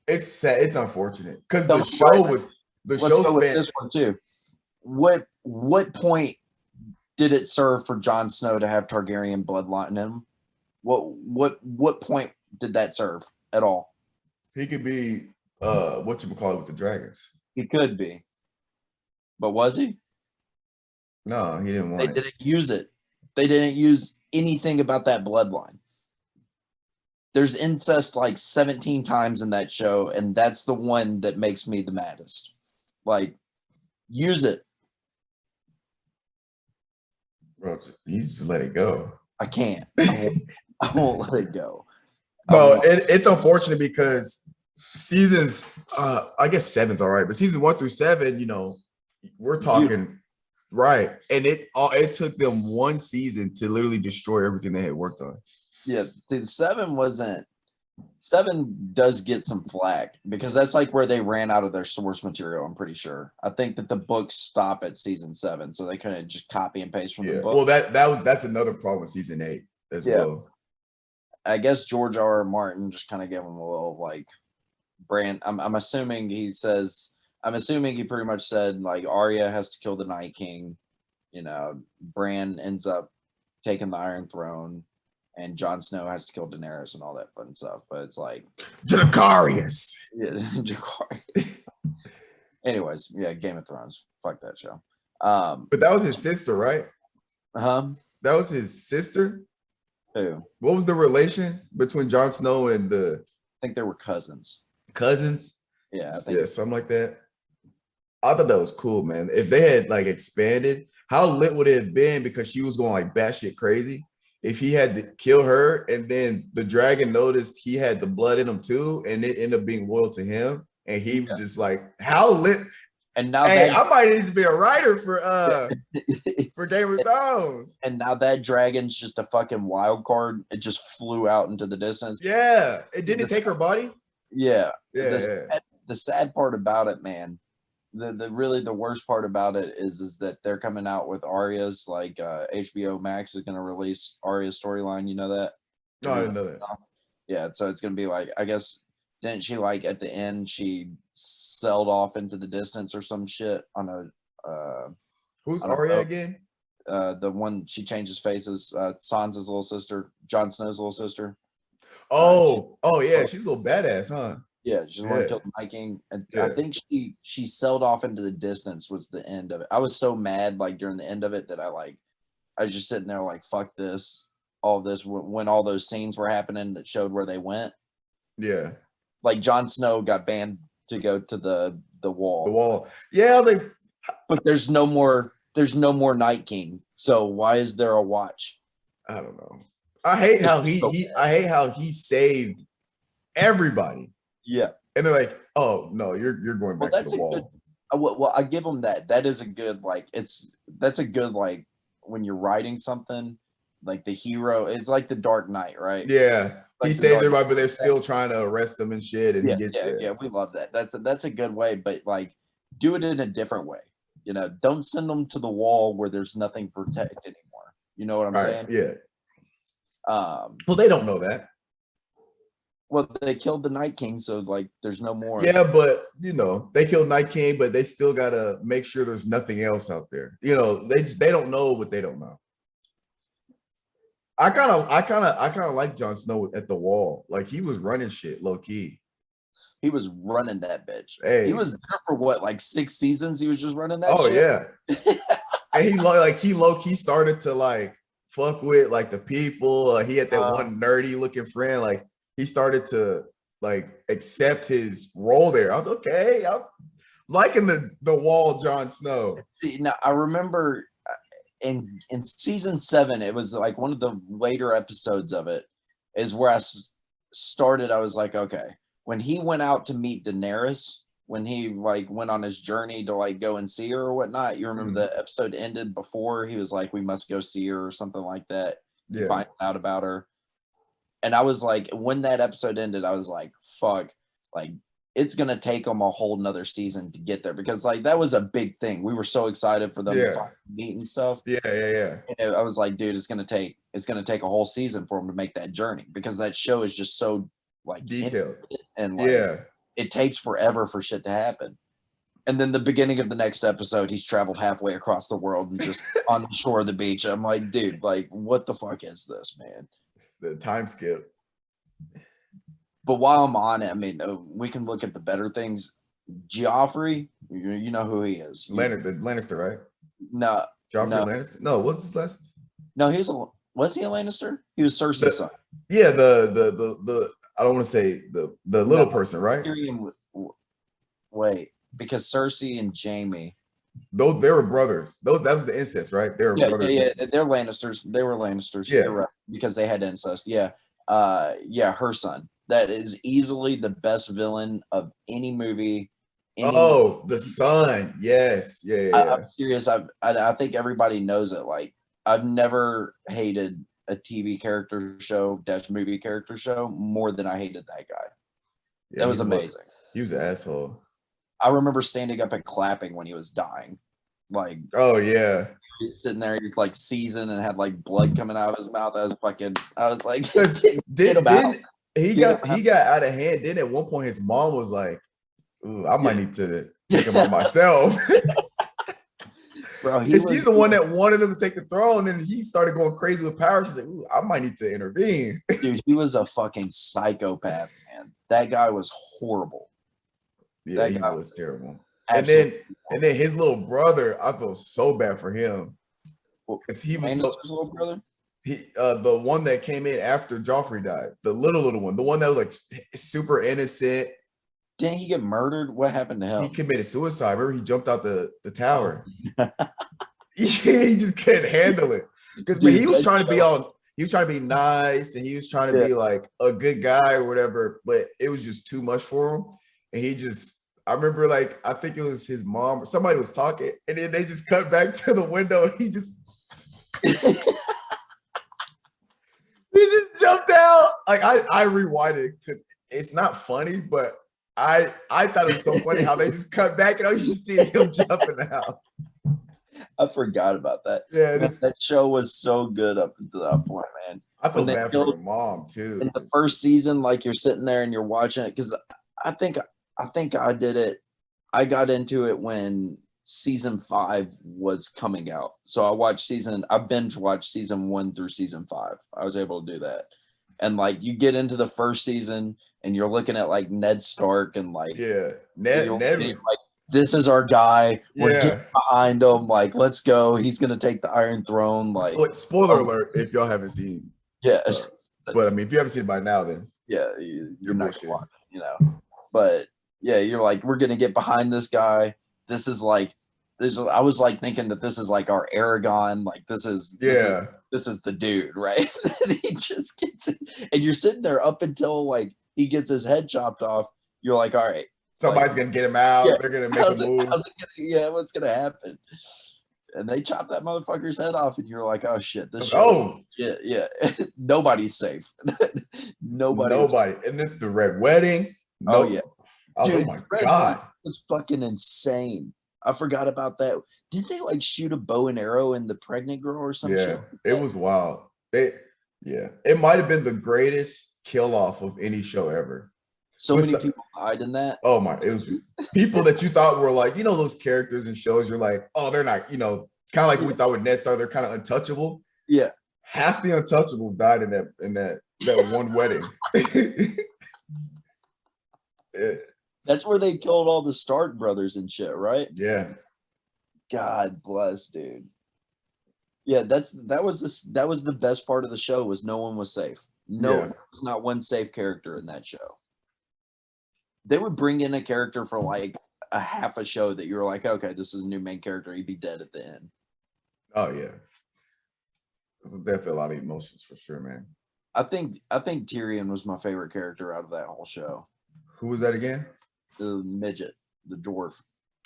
It's sad. It's unfortunate because the show was the show spent this one too. What point did it serve for Jon Snow to have Targaryen bloodline in him? What point did that serve at all? He could be what you call it with the dragons. He could be, but was he? No, he didn't want it. They didn't use it. They didn't use anything about that bloodline. There's incest like 17 times in that show, and that's the one that makes me the maddest. Like, use it. Bro, you just let it go. I can't. I won't let it go. No, it's unfortunate because seasons, I guess 7's all right, but seasons 1 through 7, we're talking right, and it took them one season to literally destroy everything they had worked on. Yeah, see, 7 does get some flack because that's like where they ran out of their source material. I'm pretty sure. I think that the books stop at season 7, so they couldn't just copy and paste from the book. Well, that's another problem with season 8 as well. I guess George R.R. Martin just kind of gave him a little like brand. I'm assuming he pretty much said like Arya has to kill the Night King. Bran ends up taking the Iron Throne. And Jon Snow has to kill Daenerys and all that fun stuff. But it's like Dracarys. Yeah, Dracarys. Anyways, yeah, Game of Thrones. Fuck that show. But that was his sister, right? That was his sister? Who? What was the relation between Jon Snow and the I think they were cousins. Cousins? Yeah, something like that. I thought that was cool, man. If they had like expanded, how lit would it have been because she was going like batshit crazy? If he had to kill her and then the dragon noticed he had the blood in him too, and it ended up being loyal to him, and he was just like, how lit. And now I might need to be a writer for Game of Thrones. And now that dragon's just a fucking wild card. It just flew out into the distance. Yeah. It didn't take her body. Yeah. The sad part about it, man. The worst part about it is that they're coming out with Arya's like HBO Max is going to release Arya's storyline. You know that? No, I didn't know that. Yeah, so it's going to be like, I guess, didn't she like at the end she sailed off into the distance or some shit on a who's Arya again? The one she changes faces, Sansa's little sister, Jon Snow's little sister. Oh yeah, she's a little badass, huh? Yeah, she's one to kill the Night King. And I think she sailed off into the distance was the end of it. I was so mad like during the end of it that I was just sitting there like, fuck this, all this when all those scenes were happening that showed where they went. Yeah. Like Jon Snow got banned to go to the wall. The wall. Yeah, I was like, but there's no more Night King. So why is there a watch? I don't know. I hate how he saved everybody. Yeah. And they're like, oh no, you're going back to the wall. Well, I give them that. That is a good that's a good when you're writing something, like the hero. It's like the Dark Knight, right? Yeah. Like He the saves Dark everybody, but they're still trying to arrest him and shit. And Yeah, he gets yeah. We love that. That's a good way, but like do it in a different way. You know, don't send them to the wall where there's nothing protected anymore. You know what I'm Right. saying? Yeah. Um, Well, they don't know that. well, they killed the Night King, so like there's no more. Yeah, but they killed Night King, but they still gotta make sure there's nothing else out there. They don't know what they don't know. I kind of like Jon Snow at the wall. Like he was running shit low key. He was running that bitch. Hey. He was there for what, like 6 seasons? He was just running that Oh shit? Yeah. And he low key started to like fuck with like the people. He had that one nerdy looking friend. Like he started to like accept his role there. I was okay. I'm liking the wall Jon Snow. See, now I remember in season 7, it was like one of the later episodes of it is where I started. I was like, okay, when he went out to meet Daenerys, when he like went on his journey to like go and see her or whatnot, you remember the episode ended before he was like, we must go see her or something like that. Yeah. Find out about her. And I was like, when that episode ended, I was like, fuck, like it's gonna take them a whole nother season to get there, because like that was a big thing. We were so excited for them to meet and stuff. Yeah. And I was like, dude, it's gonna take a whole season for them to make that journey, because that show is just so like detailed and like it takes forever for shit to happen. And then the beginning of the next episode, he's traveled halfway across the world and just on the shore of the beach. I'm like, dude, like what the fuck is this, man? The time skip. But while I'm on it, I mean, we can look at the better things. Joffrey, you know who he is. Lannister, right? No. Joffrey Lannister? No, what's his last? No, was he a Lannister? He was Cersei's son. Yeah, the I don't want to say the little person, right? Wait, because Cersei and Jaime. They were brothers. That was the incest, right? They were brothers. Yeah, they're Lannisters. They were Lannisters. Yeah, right, because they had incest. Yeah, her son. That is easily the best villain of any movie. The son. Yes. Yeah. I'm serious. I think everybody knows it. Like, I've never hated a TV character show / movie character show more than I hated that guy. Yeah, that was amazing. He was an asshole. I remember standing up and clapping when he was dying. Like, oh yeah, he's sitting there, he's like seasoned and had like blood coming out of his mouth. I was like, he got out of hand. Then at one point his mom was like, ooh, I might need to take him out myself. Bro, she's the one that wanted him to take the throne, and he started going crazy with power. She's like, ooh, I might need to intervene. Dude, he was a fucking psychopath, man. That guy was horrible. Yeah, he was terrible. And then his little brother, I feel so bad for him. Because he was his little brother? The one that came in after Joffrey died, the little one, the one that was like super innocent. Didn't he get murdered? What happened to him? He committed suicide. Remember, he jumped out the tower. He just couldn't handle it. Because he was trying to be nice, and he was trying to be like a good guy or whatever, but it was just too much for him. And I remember, like, I think it was his mom or somebody was talking, and then they just cut back to the window. And he just jumped out. Like, I rewinded because it's not funny, but I thought it was so funny how they just cut back and all you see is him jumping out. I forgot about that. Yeah, that show was so good up to that point, man. I feel bad for the mom too. In the first season, like you're sitting there and you're watching it, because I think I did it. I got into it when season 5 was coming out, so I binge watched season 1 through season 5. I was able to do that. And like you get into the first season and you're looking at like Ned Stark and like Ned was like, this is our guy. We're getting behind him. Like, let's go. He's gonna take the Iron Throne. Like, spoiler alert if y'all haven't seen. Yeah, but I mean, if you haven't seen it by now, then you're not gonna watch it, But yeah, you're like, we're gonna get behind this guy. This is like, I was like thinking that this is like our Aragon. Like, this is the dude, right? And he just gets it, and you're sitting there up until like he gets his head chopped off. You're like, all right, somebody's gonna get him out. They're gonna make a move. What's gonna happen? and they chopped that motherfucker's head off, and you're like, oh shit, this show. Oh, Yeah. Nobody's safe. Nobody. and then the Red Wedding. Oh yeah, I was, dude, oh my Red God. Wedding was fucking insane. I forgot about that. Did they like shoot a bow and arrow in the pregnant girl or some shit? It was wild. It might have been the greatest kill off of any show ever. So many people died in that. Oh my, it was people that you thought were like, those characters in shows, you're like, oh, they're not, kind of like we thought with Ned Stark, they're kind of untouchable. Yeah. Half the untouchables died in that one wedding. That's where they killed all the Stark brothers and shit, right? Yeah. God bless, dude. Yeah, that was the best part of the show was no one was safe. There was not one safe character in that show. They would bring in a character for like a half a show that you were like, okay, this is a new main character. He'd be dead at the end. Oh yeah. There's definitely a lot of emotions for sure, man. I think Tyrion was my favorite character out of that whole show. Who was that again? The midget, the dwarf.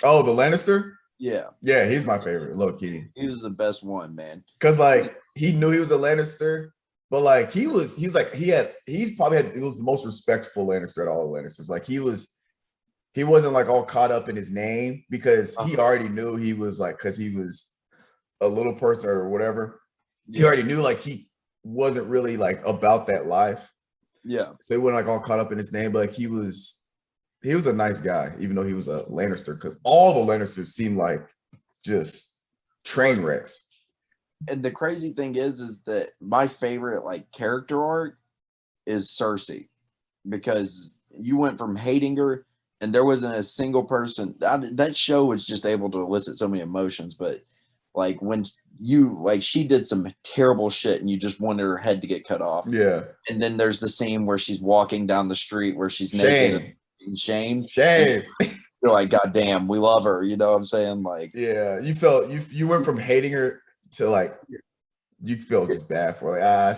Oh, the Lannister? Yeah. Yeah, he's my favorite, low key. He was the best one, man. Because like he knew he was a Lannister, but like he was the most respectful Lannister at all the Lannisters. Like he wasn't like all caught up in his name because he already knew he was like, because he was a little person or whatever. He already knew like he wasn't really like about that life. Yeah. So he wasn't like all caught up in his name, but like he was a nice guy, even though he was a Lannister, because all the Lannisters seemed like just train wrecks. And the crazy thing is that my favorite like character arc is Cersei, because you went from hating her and there wasn't a single person that show was just able to elicit so many emotions. But like when she did some terrible shit and you just wanted her head to get cut off. Yeah. And then there's the scene where she's walking down the street where she's naked and shamed. Shame. You're like, God damn, we love her. You know what I'm saying? Like, yeah, you felt you went from hating her to like you felt just bad for like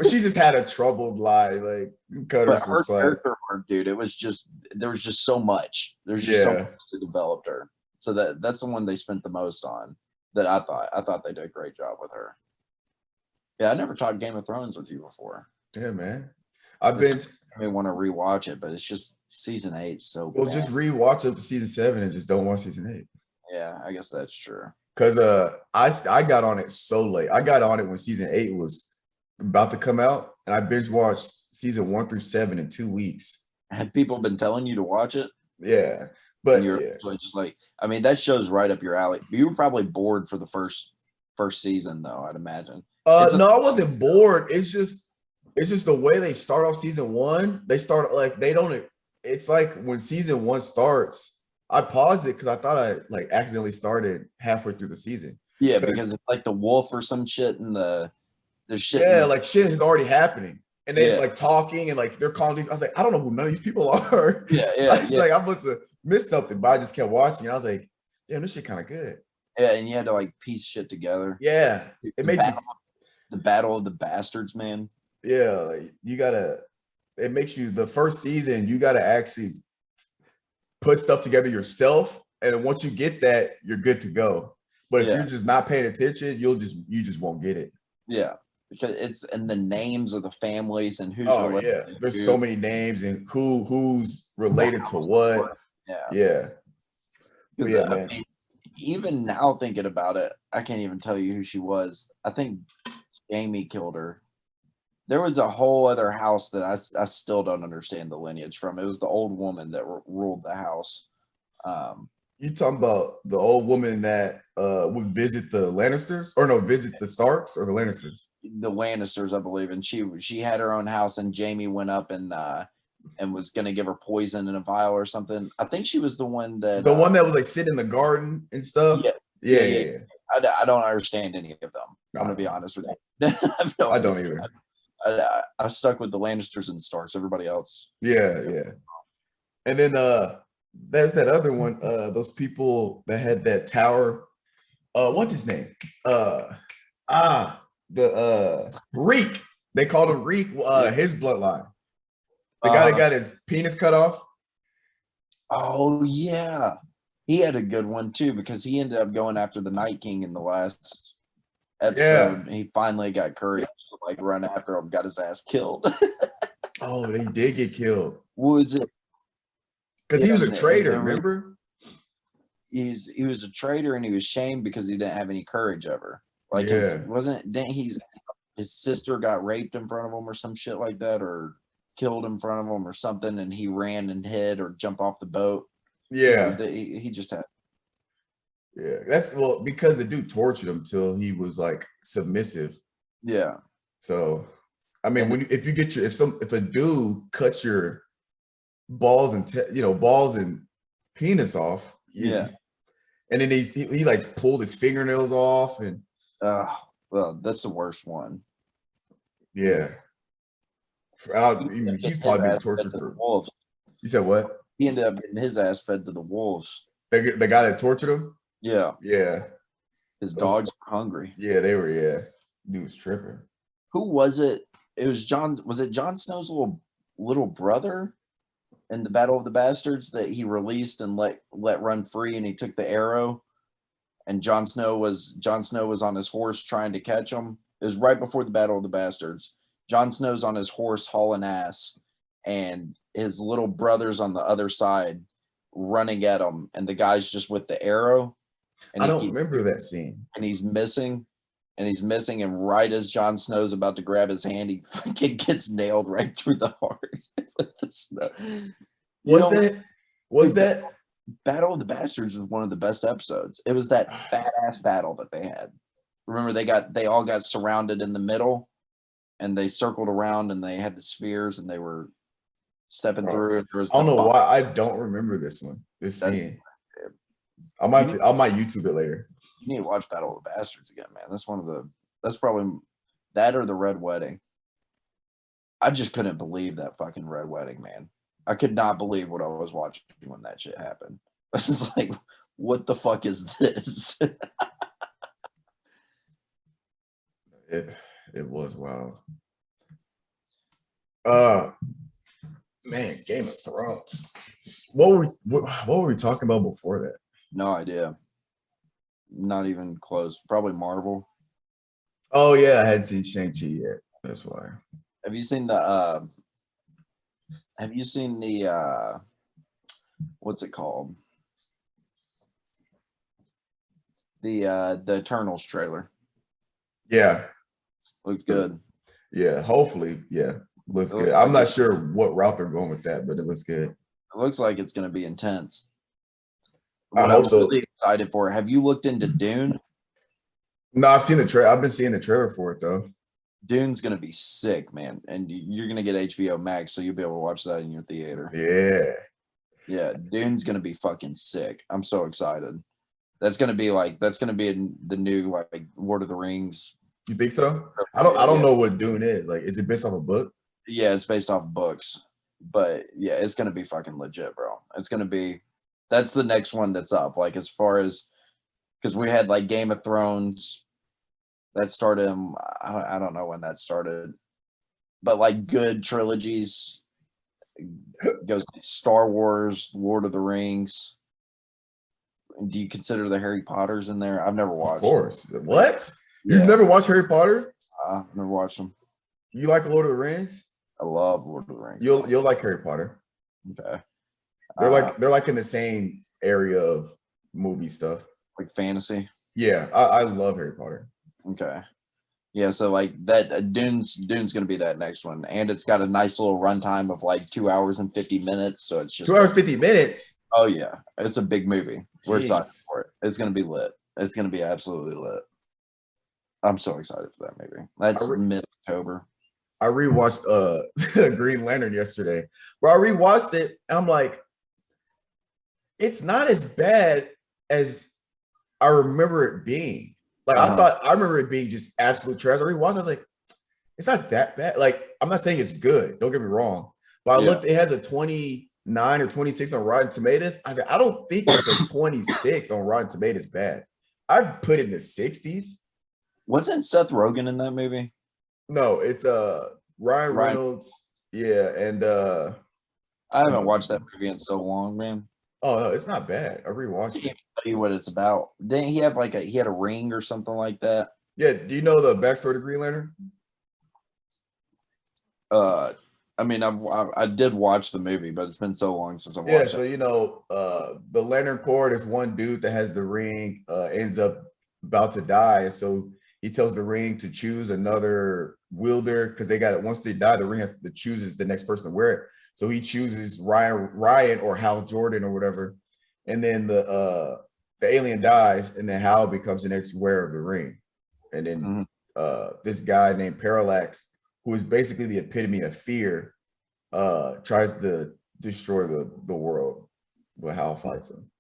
she just had a troubled life, like cut her some slack. Character arc, dude, there was just so much. There's just so much that developed her. So that's the one they spent the most on. That I thought they did a great job with her. Yeah, I never talked Game of Thrones with you before. Yeah, man. I may want to rewatch it, but it's just season 8. So well, just rewatch up to season 7 and just don't watch season 8. Yeah, I guess that's true. Because I got on it so late. I got on it when season 8 was about to come out, and I binge watched season 1 through 7 in 2 weeks. Had people been telling you to watch it? Yeah, but you're just like, I mean, that show's right up your alley. You were probably bored for the first season, though. I'd imagine. No, I wasn't bored. It's just the way they start off season 1. They start like they don't. It's like when season 1 starts, I paused it because I thought I like accidentally started halfway through the season. Yeah, because it's like the wolf or some shit and the shit. Yeah, like shit is already happening. And they like talking and like they're calling. I was like, I don't know who none of these people are. Yeah. Like I must have missed something, but I just kept watching. And I was like, damn, this shit kind of good. Yeah, and you had to like piece shit together. Yeah, it made the battle of the bastards, man. Yeah, like it makes you the first season. You got to actually put stuff together yourself, and then once you get that, you're good to go. But if you're just not paying attention, you just won't get it. Yeah. Because it's and the names of the families and who's related. There's so many names and who's related to what. Yeah. I mean, even now thinking about it, I can't even tell you who she was. I think Jamie killed her. There was a whole other house that I still don't understand the lineage from. It was the old woman that ruled the house. You talking about the old woman that would visit the Lannisters, or no, visit the Starks or the Lannisters? The Lannisters, I believe, and she had her own house, and Jamie went up and was gonna give her poison in a vial or something. I think she was the one that was like sitting in the garden and stuff. Yeah. I don't understand any of them. I'm gonna be honest with you. I don't either. I stuck with the Lannisters and Starks. Everybody else. Yeah. And then there's that other one. Those people that had that tower. What's his name? Reek. They called him Reek. His bloodline. The guy that got his penis cut off. Oh yeah. He had a good one too because he ended up going after the Night King in the last Yeah. episode. He finally got courage to like run after him, got his ass killed. Oh, they did get killed What was it? because Yeah, he was a and traitor. there was Remember? he was a traitor and he was shamed because he didn't have any courage ever. Like his Yeah. wasn't didn't he his sister got raped in front of him or some shit like that or killed in front of him or something and he ran and hid or jumped off the boat. Yeah. He just had Yeah. That's well because the dude tortured him till he was like submissive. yeah. So, I mean, And if you get your if a dude cuts your balls and balls and penis off, yeah. and then he like pulled his fingernails off and Well, that's the worst one. yeah. He's His probably been ass fed tortured to the for. wolves. You said what? He ended up getting his ass fed to the wolves. The guy that tortured him? Yeah. Yeah. His Those, dogs were hungry. yeah, they were. Yeah, dude was tripping. Who was it? It was John. Was it Jon Snow's little brother in the Battle of the Bastards that he released and let run free, and he took the arrow, and Jon Snow was on his horse trying to catch him. It was right before the Battle of the Bastards. Jon Snow's on his horse hauling ass, and his little brother's on the other side running at him, and the guy's just with the arrow, and I he don't keeps remember that scene. and he's missing. And he's missing, and right as Jon Snow's about to grab his hand, he fucking gets nailed right through the heart with the snow. Was that Battle of the Bastards was one of the best episodes. It was that badass battle that they had. Remember, they all got surrounded in the middle, and they circled around, and they had the spears, and they were stepping through. And there was I don't know why I don't remember this one. This scene. I might YouTube it later. You need to watch Battle of the Bastards again, man. That's probably that or the Red Wedding. I just couldn't believe that fucking Red Wedding, man. I could not believe what I was watching when that shit happened. It's like, what the fuck is this? It was wild. Man, Game of Thrones. What were we talking about before that? No idea. Not even close. Probably Marvel. Oh yeah, I hadn't seen Shang-Chi yet. That's why. Have you seen the what's it called? The Eternals trailer. Yeah. Looks good. Yeah, hopefully. Yeah. Looks good. Like I'm not sure what route they're going with that, but it looks good. It looks like it's gonna be intense. I hope so. Really excited for. Have you looked into Dune? No, I've seen the trailer. I've been seeing the trailer for it though. Dune's gonna be sick, man, and you're gonna get HBO Max, so you'll be able to watch that in your theater. Yeah, Dune's gonna be fucking sick. I'm so excited. That's gonna be the new like Lord of the Rings. You think so? I don't know what Dune is. Like, is it based off a book? Yeah, it's based off books, but yeah, it's gonna be fucking legit, bro. It's gonna be. That's the next one that's up. Like as far as because we had like Game of Thrones that started. I don't know when that started, but like good trilogies goes Star Wars, Lord of the Rings. Do you consider the Harry Potters in there? I've never watched. Of course. What? Yeah. You've never watched Harry Potter? I've never watched them. You like Lord of the Rings? I love Lord of the Rings. You'll like Harry Potter. Okay. They're like in the same area of movie stuff. Like fantasy. Yeah, I love Harry Potter. Okay. Yeah, so like that Dune's gonna be that next one, and it's got a nice little runtime of like 2 hours and 50 minutes. So it's just 2 hours 50 minutes. Oh yeah, it's a big movie. We're Jeez. excited for it. It's gonna be lit. It's gonna be absolutely lit. I'm so excited for that movie. That's mid-October. I rewatched Green Lantern yesterday. Bro, I rewatched it and I'm like, it's not as bad as I remember it being. Like I remember it being just absolute trash. I rewatched it, I was like, it's not that bad. Like, I'm not saying it's good, don't get me wrong. But I looked, it has a 29 or 26 on Rotten Tomatoes. I said, I don't think it's a 26 on Rotten Tomatoes bad. I'd put it in the 60s. Wasn't Seth Rogen in that movie? No, it's Ryan Reynolds. Yeah, and I haven't watched that movie in so long, man. Oh no, it's not bad. I I rewatched can't it. tell you what it's about. Didn't he have like he had a ring or something like that? Yeah, do you know the backstory to Green Lantern? Uh, I mean, I did watch the movie, but it's been so long since I've Yeah, watched so it. the Lantern Corps is one dude that has the ring, ends up about to die, and so he tells the ring to choose another wielder because they got it. Once they die, the ring has to chooses the next person to wear it. So he chooses Ryan or Hal Jordan or whatever, and then the alien dies, and then Hal becomes the next wearer of the ring, and then Mhm. this guy named Parallax, who is basically the epitome of fear, tries to destroy the world, but Hal fights him.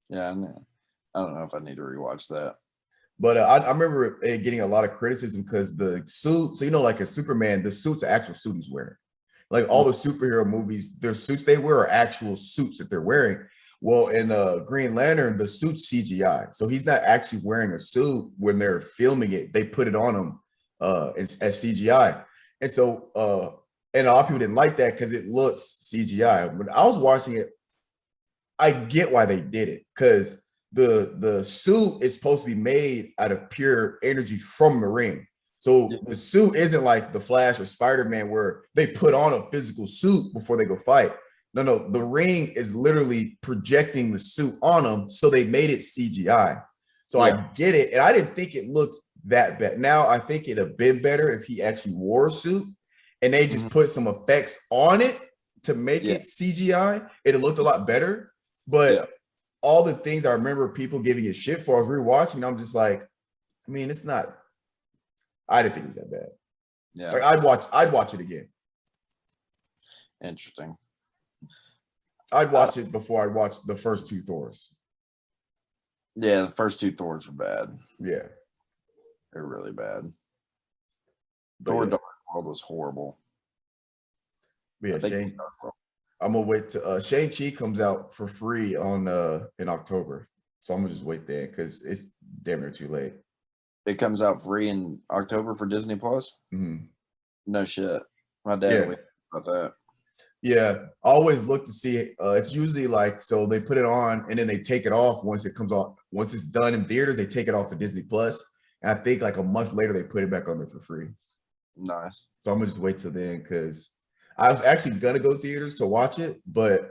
Yeah, I don't know if I need to rewatch that. But I remember it getting a lot of criticism because the suit, so like a Superman, the suit's the actual suit he's wearing. Like all the superhero movies, their suits they wear are actual suits that they're wearing. Well, in Green Lantern, the suit's CGI, so he's not actually wearing a suit when they're filming it. They put it on him as CGI, and so and a lot of people didn't like that because it looks CGI. When I was watching it, I get why they did it because the suit is supposed to be made out of pure energy from the ring. Yeah, So the suit isn't like the Flash or Spider-Man where they put on a physical suit before they go fight. No, the ring is literally projecting the suit on them, so they made it CGI. So I yeah. get it, and I didn't think it looked that bad. Now I think it'd have been better if he actually wore a suit and they just Mhm. put some effects on it to make Yeah, it CGI. It'd looked a lot better. yeah, But all the things I remember people giving it shit for, I was rewatching. I'm just like, I mean, it's not. I didn't think it was that bad. yeah. Like I'd watch it again. Interesting. I'd I watch it before I watched the first two Thors. Yeah, the first two Thors were bad. Yeah, They're really bad. but Thor yeah, Dark World was horrible. but I yeah. think Shane, I'm gonna wait to Shang-Chi comes out for free on in October, so I'm gonna just wait there because it's damn near too late. it comes out free in October for Disney Plus. Mhm. No shit. My dad Yeah, will be about that. yeah. I always look to see. It's usually like so they put it on and then they take it off once it comes off. Once it's done in theaters, they take it off to Disney Plus, and I think like a month later they put it back on there for free. Nice. So I'm gonna just wait till then because I was actually gonna go theaters to watch it, but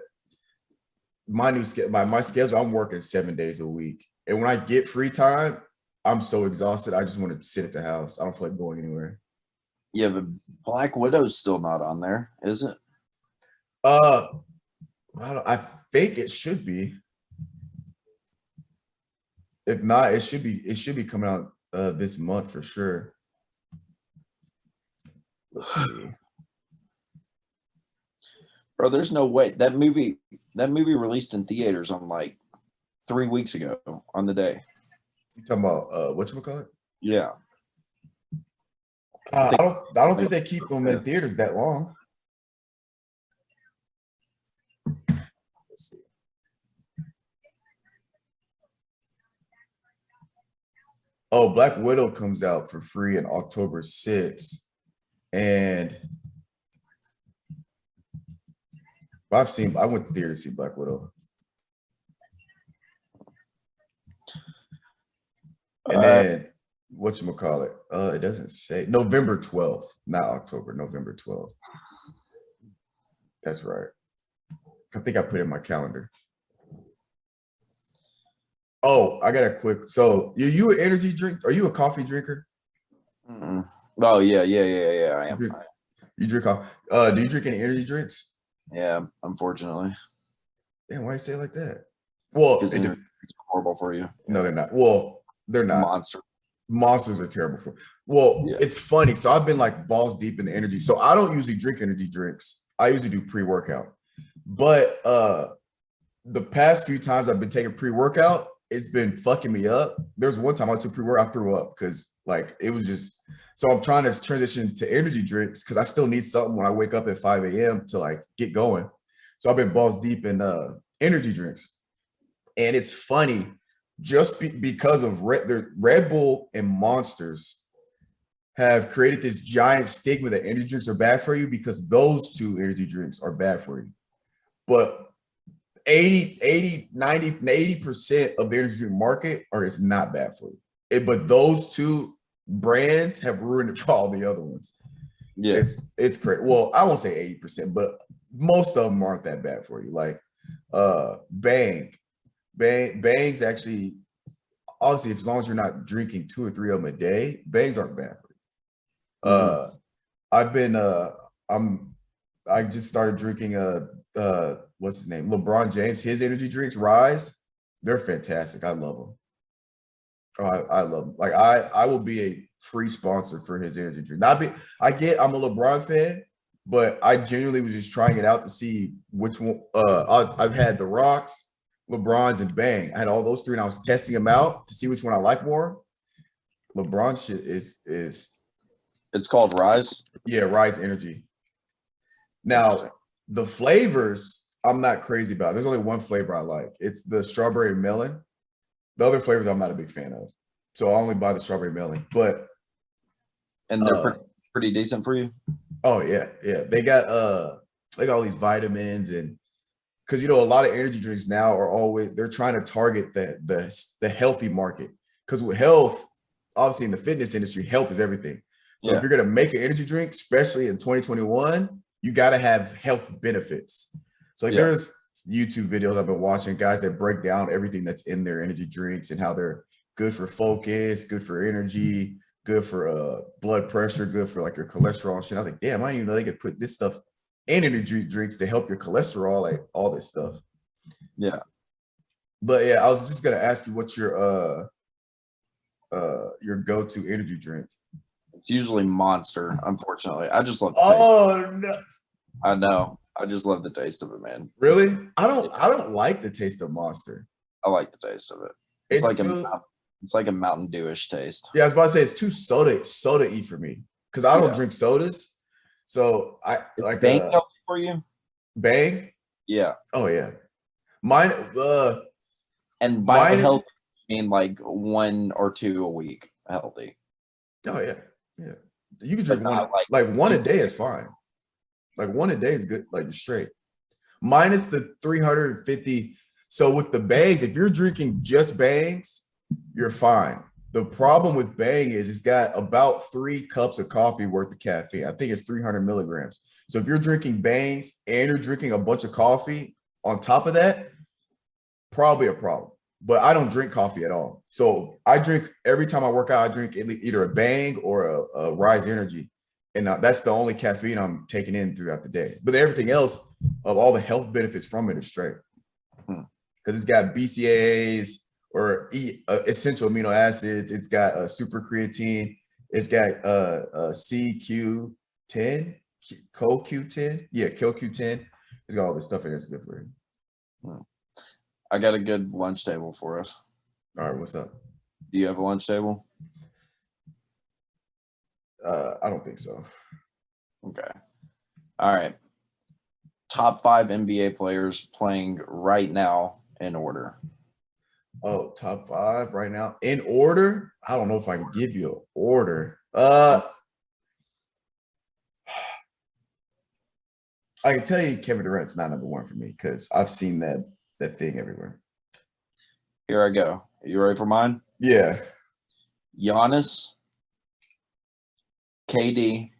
my schedule, I'm working 7 days a week, and when I get free time, I'm so exhausted. I just want to sit at the house. I don't feel like going anywhere. Yeah, but Black Widow's still not on there, is it? Uh, I think it should be. If not, it should be. It should be coming out this month for sure. Let's see. Bro, there's no way that movie released in theaters on like 3 weeks ago on the day. You talking about what you call it? Yeah. I think I don't think they keep them in theaters that long. Let's see. Oh, Black Widow comes out for free on October 6th. And I went to theater to see Black Widow. And then whatchamacallit? It doesn't say November 12th, not October, November 12th. That's right. I think I put it in my calendar. Oh, I got a quick. So you an energy drink? Are you a coffee drinker? Oh yeah, I am. You drink coffee. Do you drink any energy drinks? Yeah, unfortunately. Damn, why you say it like that? Well, Because it's horrible for you. no, they're not. Well, they're not. Monster. Monsters are terrible for. Well, Yeah. it's funny. So I've been like balls deep in the energy. So I don't usually drink energy drinks. I usually do pre-workout. But the past few times I've been taking pre-workout, it's been fucking me up. There's one time I took pre-workout, I threw up because like it was just so I'm trying to transition to energy drinks because I still need something when I wake up at 5 a.m. to like get going. So I've been balls deep in energy drinks. And it's funny, just because of Red Bull and Monsters have created this giant stigma that energy drinks are bad for you because those two energy drinks are bad for you. But 80, 90, 80% of the energy drink market is not bad for you. But those two brands have ruined it for all the other ones. Yeah. It's crazy. Well, I won't say 80%, but most of them aren't that bad for you. Like Bang's actually, obviously, as long as you're not drinking 2 or 3 of them a day, Bangs aren't bad for you. I've been I just started drinking what's his name? LeBron James, his energy drinks, Rise. They're fantastic. I love them. Oh, I love them. Like I will be a free sponsor for his energy drink. I'm a LeBron fan, but I genuinely was just trying it out to see which one. I've had the Rocks, LeBron's, and Bang. I had all those three, and I was testing them out to see which one I like more. LeBron shit is it's called Rise. Yeah, Rise Energy. Now the flavors I'm not crazy about. There's only one flavor I like. It's the strawberry melon. The other flavors I'm not a big fan of. So I only buy the strawberry melon. But and they're pretty decent for you. Oh yeah, yeah. They got all these vitamins, and because a lot of energy drinks now they're trying to target the healthy market. Because with health, obviously in the fitness industry, health is everything. So if you're gonna make an energy drink, especially in 2021, you gotta have health benefits. So there's YouTube videos I've been watching, guys that break down everything that's in their energy drinks and how they're good for focus, good for energy, good for blood pressure, good for like your cholesterol and shit. I was like, damn, I didn't even know they could put this stuff in energy drinks to help your cholesterol, like all this stuff. Yeah. But yeah, I was just gonna ask you what's your go-to energy drink. It's usually Monster, unfortunately. I just love the taste. Oh no. I know. I just love the taste of it, man. Really? I don't like the taste of Monster. I like the taste of it. It's like a Mountain Dew-ish taste. Yeah, I was about to say it's too soda-y for me because I don't drink sodas. So I like Bang healthy for you? Bang? Yeah. Oh yeah. Mine and by healthy I mean like 1 or 2 a week healthy. Oh yeah. Yeah. You can drink one like one a day is fine. Like one a day is good, like you're straight. Minus the 350. So with the Bangs, if you're drinking just Bangs, you're fine. The problem with Bang is it's got about 3 cups of coffee worth of caffeine. I think it's 300 milligrams. So if you're drinking Bangs and you're drinking a bunch of coffee on top of that, probably a problem. But I don't drink coffee at all. So I drink, every time I work out, I drink either a Bang or a Rise Energy. And that's the only caffeine I'm taking in throughout the day. But everything else, of all the health benefits from it, is straight. Because it's got BCAAs or essential amino acids. It's got super creatine. It's got CQ10, CoQ10. Yeah, CoQ10. It's got all this stuff in it. It's good for you. I got a good lunch table for us. All right, what's up? Do you have a lunch table? I don't think so. Okay. All right. Top 5 NBA players playing right now in order. Oh, top 5 right now in order? I don't know if I can give you an order. I can tell you Kevin Durant's not number 1 for me because I've seen that thing everywhere. Here I go. Are you ready for mine? Yeah. Giannis, KD,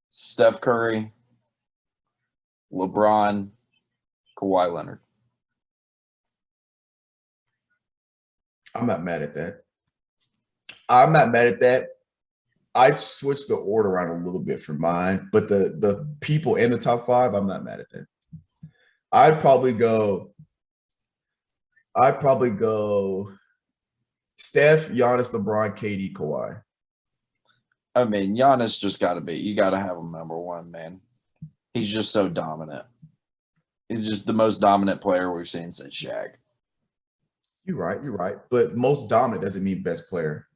Steph Curry, LeBron, Kawhi Leonard. I'm not mad at that. I'm not mad at that. I've switched the order around a little bit for mine, but the people in the top 5, I'm not mad at that. I'd probably go Steph, Giannis, LeBron, KD, Kawhi. I mean, Giannis just got to be. You got to have him number 1, man. He's just so dominant. He's just the most dominant player we've seen since Shaq. You're right. But most dominant doesn't mean best player.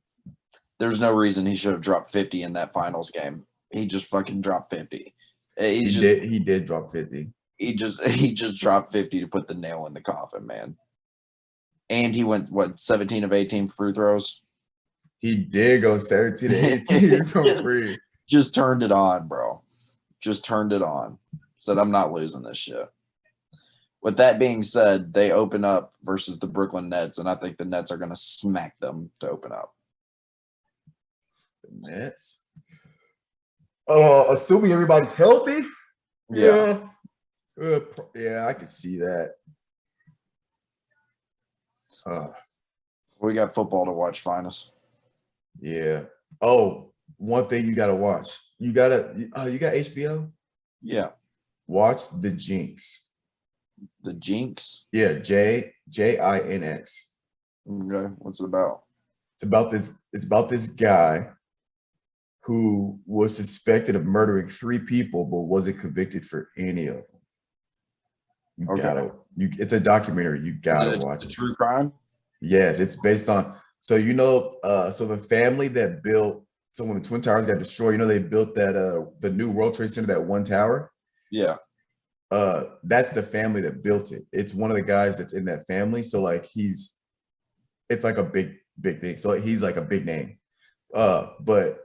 There's no reason he should have dropped 50 in that finals game. He just fucking dropped 50. He did drop 50. He just dropped 50 to put the nail in the coffin, man. And he went, 17 of 18 free throws? He did go 17 to 18 from free. Just turned it on, bro. Just turned it on. Said, I'm not losing this shit. With that being said, they open up versus the Brooklyn Nets, and I think the Nets are going to smack them to open up. The Nets. Assuming everybody's healthy. Yeah. Yeah, I can see that. We got football to watch, Finis. Yeah. Oh, one thing you gotta watch. You got HBO? Yeah. Watch The Jinx. The Jinx? Yeah, Jinx. Okay. What's it about? It's about this guy who was suspected of murdering 3 people, but wasn't convicted for any of them. It's a documentary. You gotta watch it. True crime? Yes, it's based on. So the family that built. So when the Twin Towers got destroyed, they built that the new World Trade Center, that one tower. Yeah. That's the family that built it. It's one of the guys that's in that family. So like it's like a big thing. So he's like a big name. But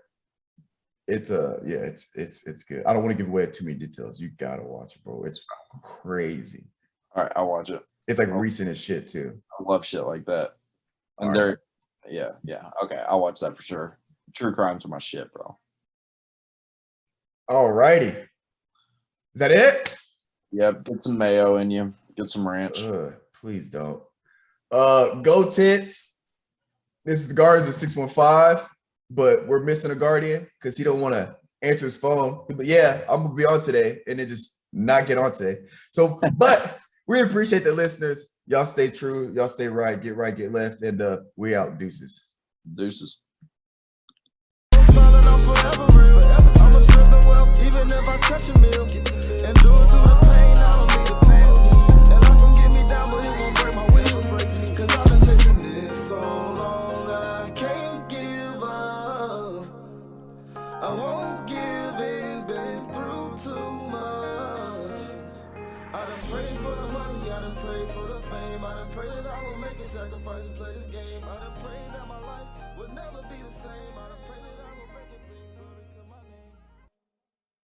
it's it's good. I don't want to give away too many details. You gotta watch it, bro. It's crazy. All right, I'll watch it. It's like recent as shit too. I love shit like that. And yeah. Okay, I'll watch that for sure. True crimes are my shit, bro. All righty. Is that it? Yep, get some mayo in you. Get some ranch. Please don't. Go Tits. This is the Guardians of 615, but we're missing a Guardian because he don't want to answer his phone. But yeah, I'm gonna be on today, and then just not get on today. So, but we appreciate the listeners. Y'all stay true. Y'all stay right, get left, and we out. Deuces. Deuces. I'ma spread the wealth, even if I touch a meal. And do it through the pain, I don't need a pill. And life gon' get me down, but it won't break my will. Cause I've been chasing this so long, I can't give up. I won't give in, been through too much. I done prayed for the money, I done prayed for the fame. I done prayed that I will make a sacrifice and play this game. I done prayed that my life would never be the same. I done prayed